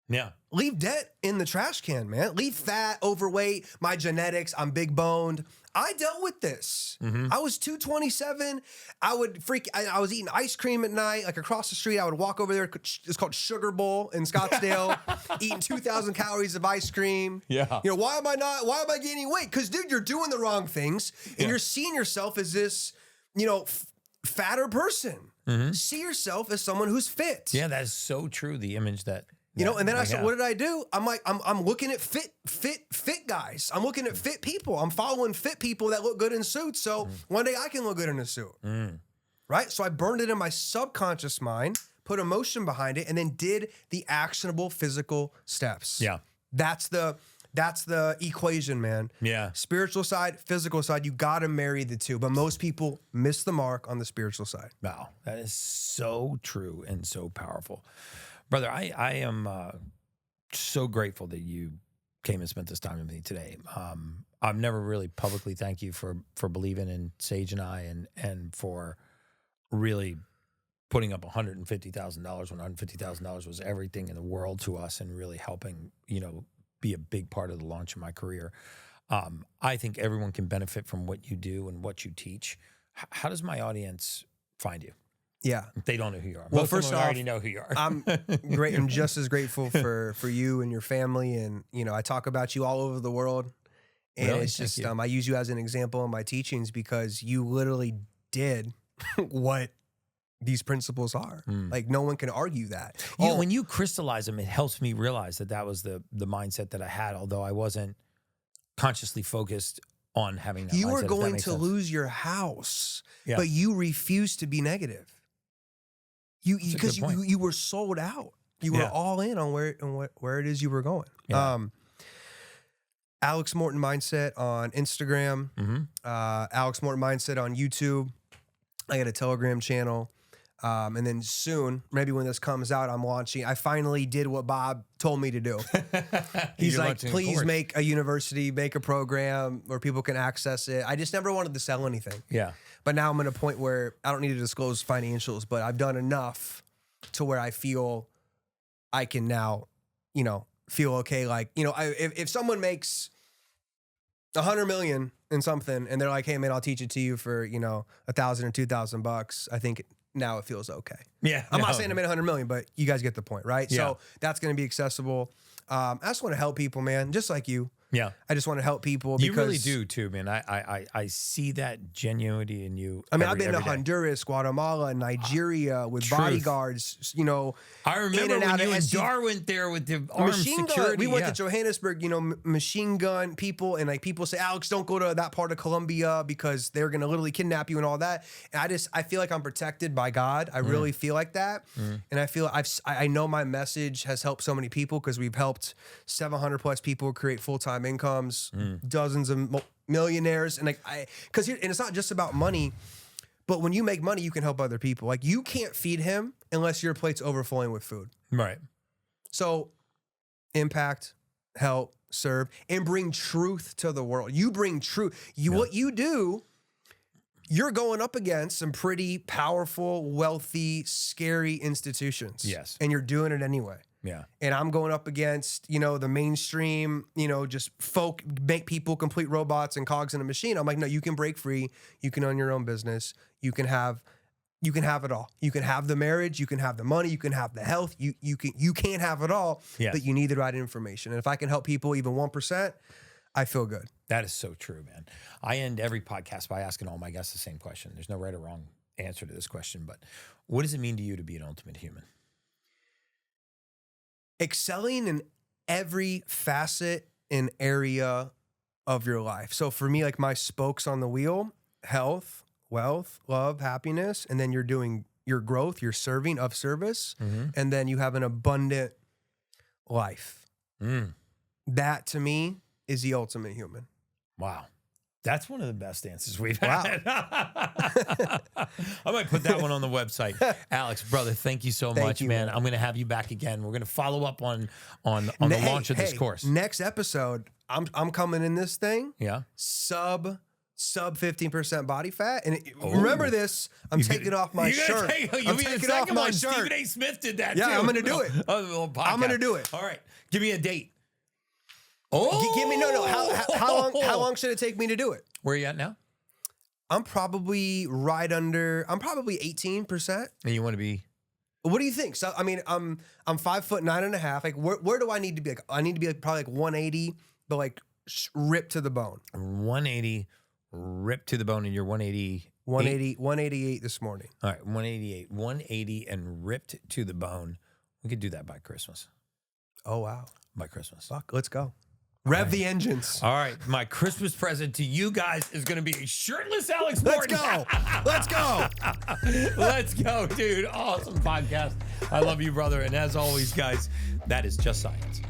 Speaker 2: Yeah.
Speaker 1: Leave debt in the trash can, man. Leave fat, overweight, my genetics, I'm big boned. I dealt with this. I was 227. I was eating ice cream at night, like across the street. I would walk over there. It's called Sugar Bowl in Scottsdale, eating 2,000 calories of ice cream.
Speaker 2: Yeah.
Speaker 1: Why am I gaining weight? Because, dude, you're doing the wrong things and you're seeing yourself as this, fatter person. See yourself as someone who's fit.
Speaker 2: Yeah, that is so true. The image that
Speaker 1: You know, and then I said, what did I do? I'm like, I'm looking at fit guys. I'm looking at fit people. I'm following fit people that look good in suits. So one day I can look good in a suit. Right? So I burned it in my subconscious mind, put emotion behind it, and then did the actionable physical steps.
Speaker 2: Yeah.
Speaker 1: That's the equation, man.
Speaker 2: Yeah.
Speaker 1: Spiritual side, physical side, you got to marry the two. But most people miss the mark on the spiritual side.
Speaker 2: Wow. That is so true and so powerful. Brother, I am so grateful that you came and spent this time with me today. I've never really publicly thanked you for believing in Sage and I and for really putting up $150,000 when $150,000 was everything in the world to us and really helping, you know, be a big part of the launch of my career. I think everyone can benefit from what you do and what you teach. How does my audience find you?
Speaker 1: Yeah.
Speaker 2: They don't know who you are.
Speaker 1: Well,
Speaker 2: Most
Speaker 1: first
Speaker 2: of them
Speaker 1: off,
Speaker 2: already know who you are.
Speaker 1: I'm great. I'm just as grateful for you and your family. And, you know, I talk about you all over the world. And
Speaker 2: Really?
Speaker 1: it's just,
Speaker 2: Thank you.
Speaker 1: I use you as an example in my teachings because you literally did what these principles are. Like no one can argue that.
Speaker 2: When you crystallize them, it helps me realize that was the mindset that I had, although I wasn't consciously focused on having that
Speaker 1: you
Speaker 2: mindset,
Speaker 1: were
Speaker 2: if that
Speaker 1: going
Speaker 2: makes
Speaker 1: to
Speaker 2: sense.
Speaker 1: lose your house,
Speaker 2: Yeah.
Speaker 1: but you refused to be negative. Because
Speaker 2: good point.
Speaker 1: you were sold out. You were
Speaker 2: Yeah.
Speaker 1: all in on where it is you were going.
Speaker 2: Yeah.
Speaker 1: Alex Morton Mindset on Instagram, Alex Morton Mindset on YouTube. I got a Telegram channel. And then soon, maybe when this comes out, I finally did what Bob told me to do. He's
Speaker 2: You're
Speaker 1: like,
Speaker 2: launching a
Speaker 1: please
Speaker 2: course.
Speaker 1: make a university, make a program where people can access it. I just never wanted to sell anything.
Speaker 2: Yeah.
Speaker 1: But now I'm at a point where I don't need to disclose financials, but I've done enough to where I feel I can now, you know, feel okay. Like, you know, if someone makes $100 million in something and they're like, hey man, I'll teach it to you for, you know, $1,000 or $2,000, I think now it feels okay.
Speaker 2: Yeah.
Speaker 1: I'm not saying I made 100 million, but you guys get the point, right?
Speaker 2: Yeah.
Speaker 1: So that's going to be accessible. I just want to help people, man, just like you.
Speaker 2: Yeah.
Speaker 1: I just want to help people.
Speaker 2: You
Speaker 1: because
Speaker 2: really do too, man. I see that genuinity in you.
Speaker 1: I mean, I've been to
Speaker 2: every day.
Speaker 1: Honduras, Guatemala, Nigeria with
Speaker 2: Truth.
Speaker 1: bodyguards, you know.
Speaker 2: I remember
Speaker 1: in and
Speaker 2: when
Speaker 1: out of
Speaker 2: you and
Speaker 1: SC
Speaker 2: Dar went there with the armed
Speaker 1: machine
Speaker 2: security.
Speaker 1: gun. We went
Speaker 2: yeah.
Speaker 1: to Johannesburg, you know, machine gun people, and like people say, Alex, don't go to that part of Colombia because they're gonna literally kidnap you and all that. And I feel like I'm protected by God. I really feel like that, and I feel I know my message has helped so many people because we've helped 700 plus people create full-time incomes, dozens of millionaires, and and it's not just about money. But when you make money, you can help other people. Like you can't feed him unless your plate's overflowing with food.
Speaker 2: Right.
Speaker 1: So impact, help, serve, and bring truth to the world. You bring truth. What you do, you're going up against some pretty powerful, wealthy, scary institutions.
Speaker 2: Yes.
Speaker 1: And you're doing it anyway.
Speaker 2: Yeah.
Speaker 1: And I'm going up against, you know, the mainstream, you know, just make people complete robots and cogs in a machine. I'm like, no, you can break free. You can own your own business. You can have it all. You can have the marriage. You can have the money. You can have the health. You can't have it all,
Speaker 2: Yes.
Speaker 1: but you need the right information. And if I can help people even 1%, I feel good.
Speaker 2: That is so true, man. I end every podcast by asking all my guests the same question. There's no right or wrong answer to this question, but what does it mean to you to be an ultimate human?
Speaker 1: Excelling in every facet and area of your life. So for me, like my spokes on the wheel, health, wealth, love, happiness, and then you're doing your growth, you're serving of service, and then you have an abundant life. That to me is the ultimate human.
Speaker 2: Wow. That's one of the best answers we've had. I might put that one on the website. Alex, brother, thank you so much,
Speaker 1: you,
Speaker 2: man.
Speaker 1: man.
Speaker 2: I'm going to have you back again. We're going to follow up on the launch of this course.
Speaker 1: Next episode, I'm coming in this thing
Speaker 2: Yeah.
Speaker 1: sub 15% body fat. And remember this, I'm taking off my shirt. I'm taking off my shirt.
Speaker 2: Stephen A. Smith did that
Speaker 1: Yeah,
Speaker 2: too.
Speaker 1: I'm gonna do it.
Speaker 2: On the little podcast.
Speaker 1: I'm gonna do it.
Speaker 2: All right. Give me a date. Oh,
Speaker 1: Give me no. How long should it take me to do it?
Speaker 2: Where are you at now?
Speaker 1: I'm probably I'm probably 18%.
Speaker 2: And you want to be?
Speaker 1: What do you think? So I mean, I'm 5'9.5". Like where do I need to be? Like I need to be like probably like 180, but like ripped to the bone.
Speaker 2: 180, ripped to the bone, and you're 180.
Speaker 1: 188 this morning.
Speaker 2: All right, 188, 180, and ripped to the bone. We could do that by Christmas.
Speaker 1: Oh, wow.
Speaker 2: by Christmas.
Speaker 1: Fuck, let's go. Rev the engines.
Speaker 2: All right, my Christmas present to you guys is going to be a shirtless Alex Morton.
Speaker 1: Let's go.
Speaker 2: Let's go, dude. Awesome podcast. I love you, brother. And as always, guys, that is just science.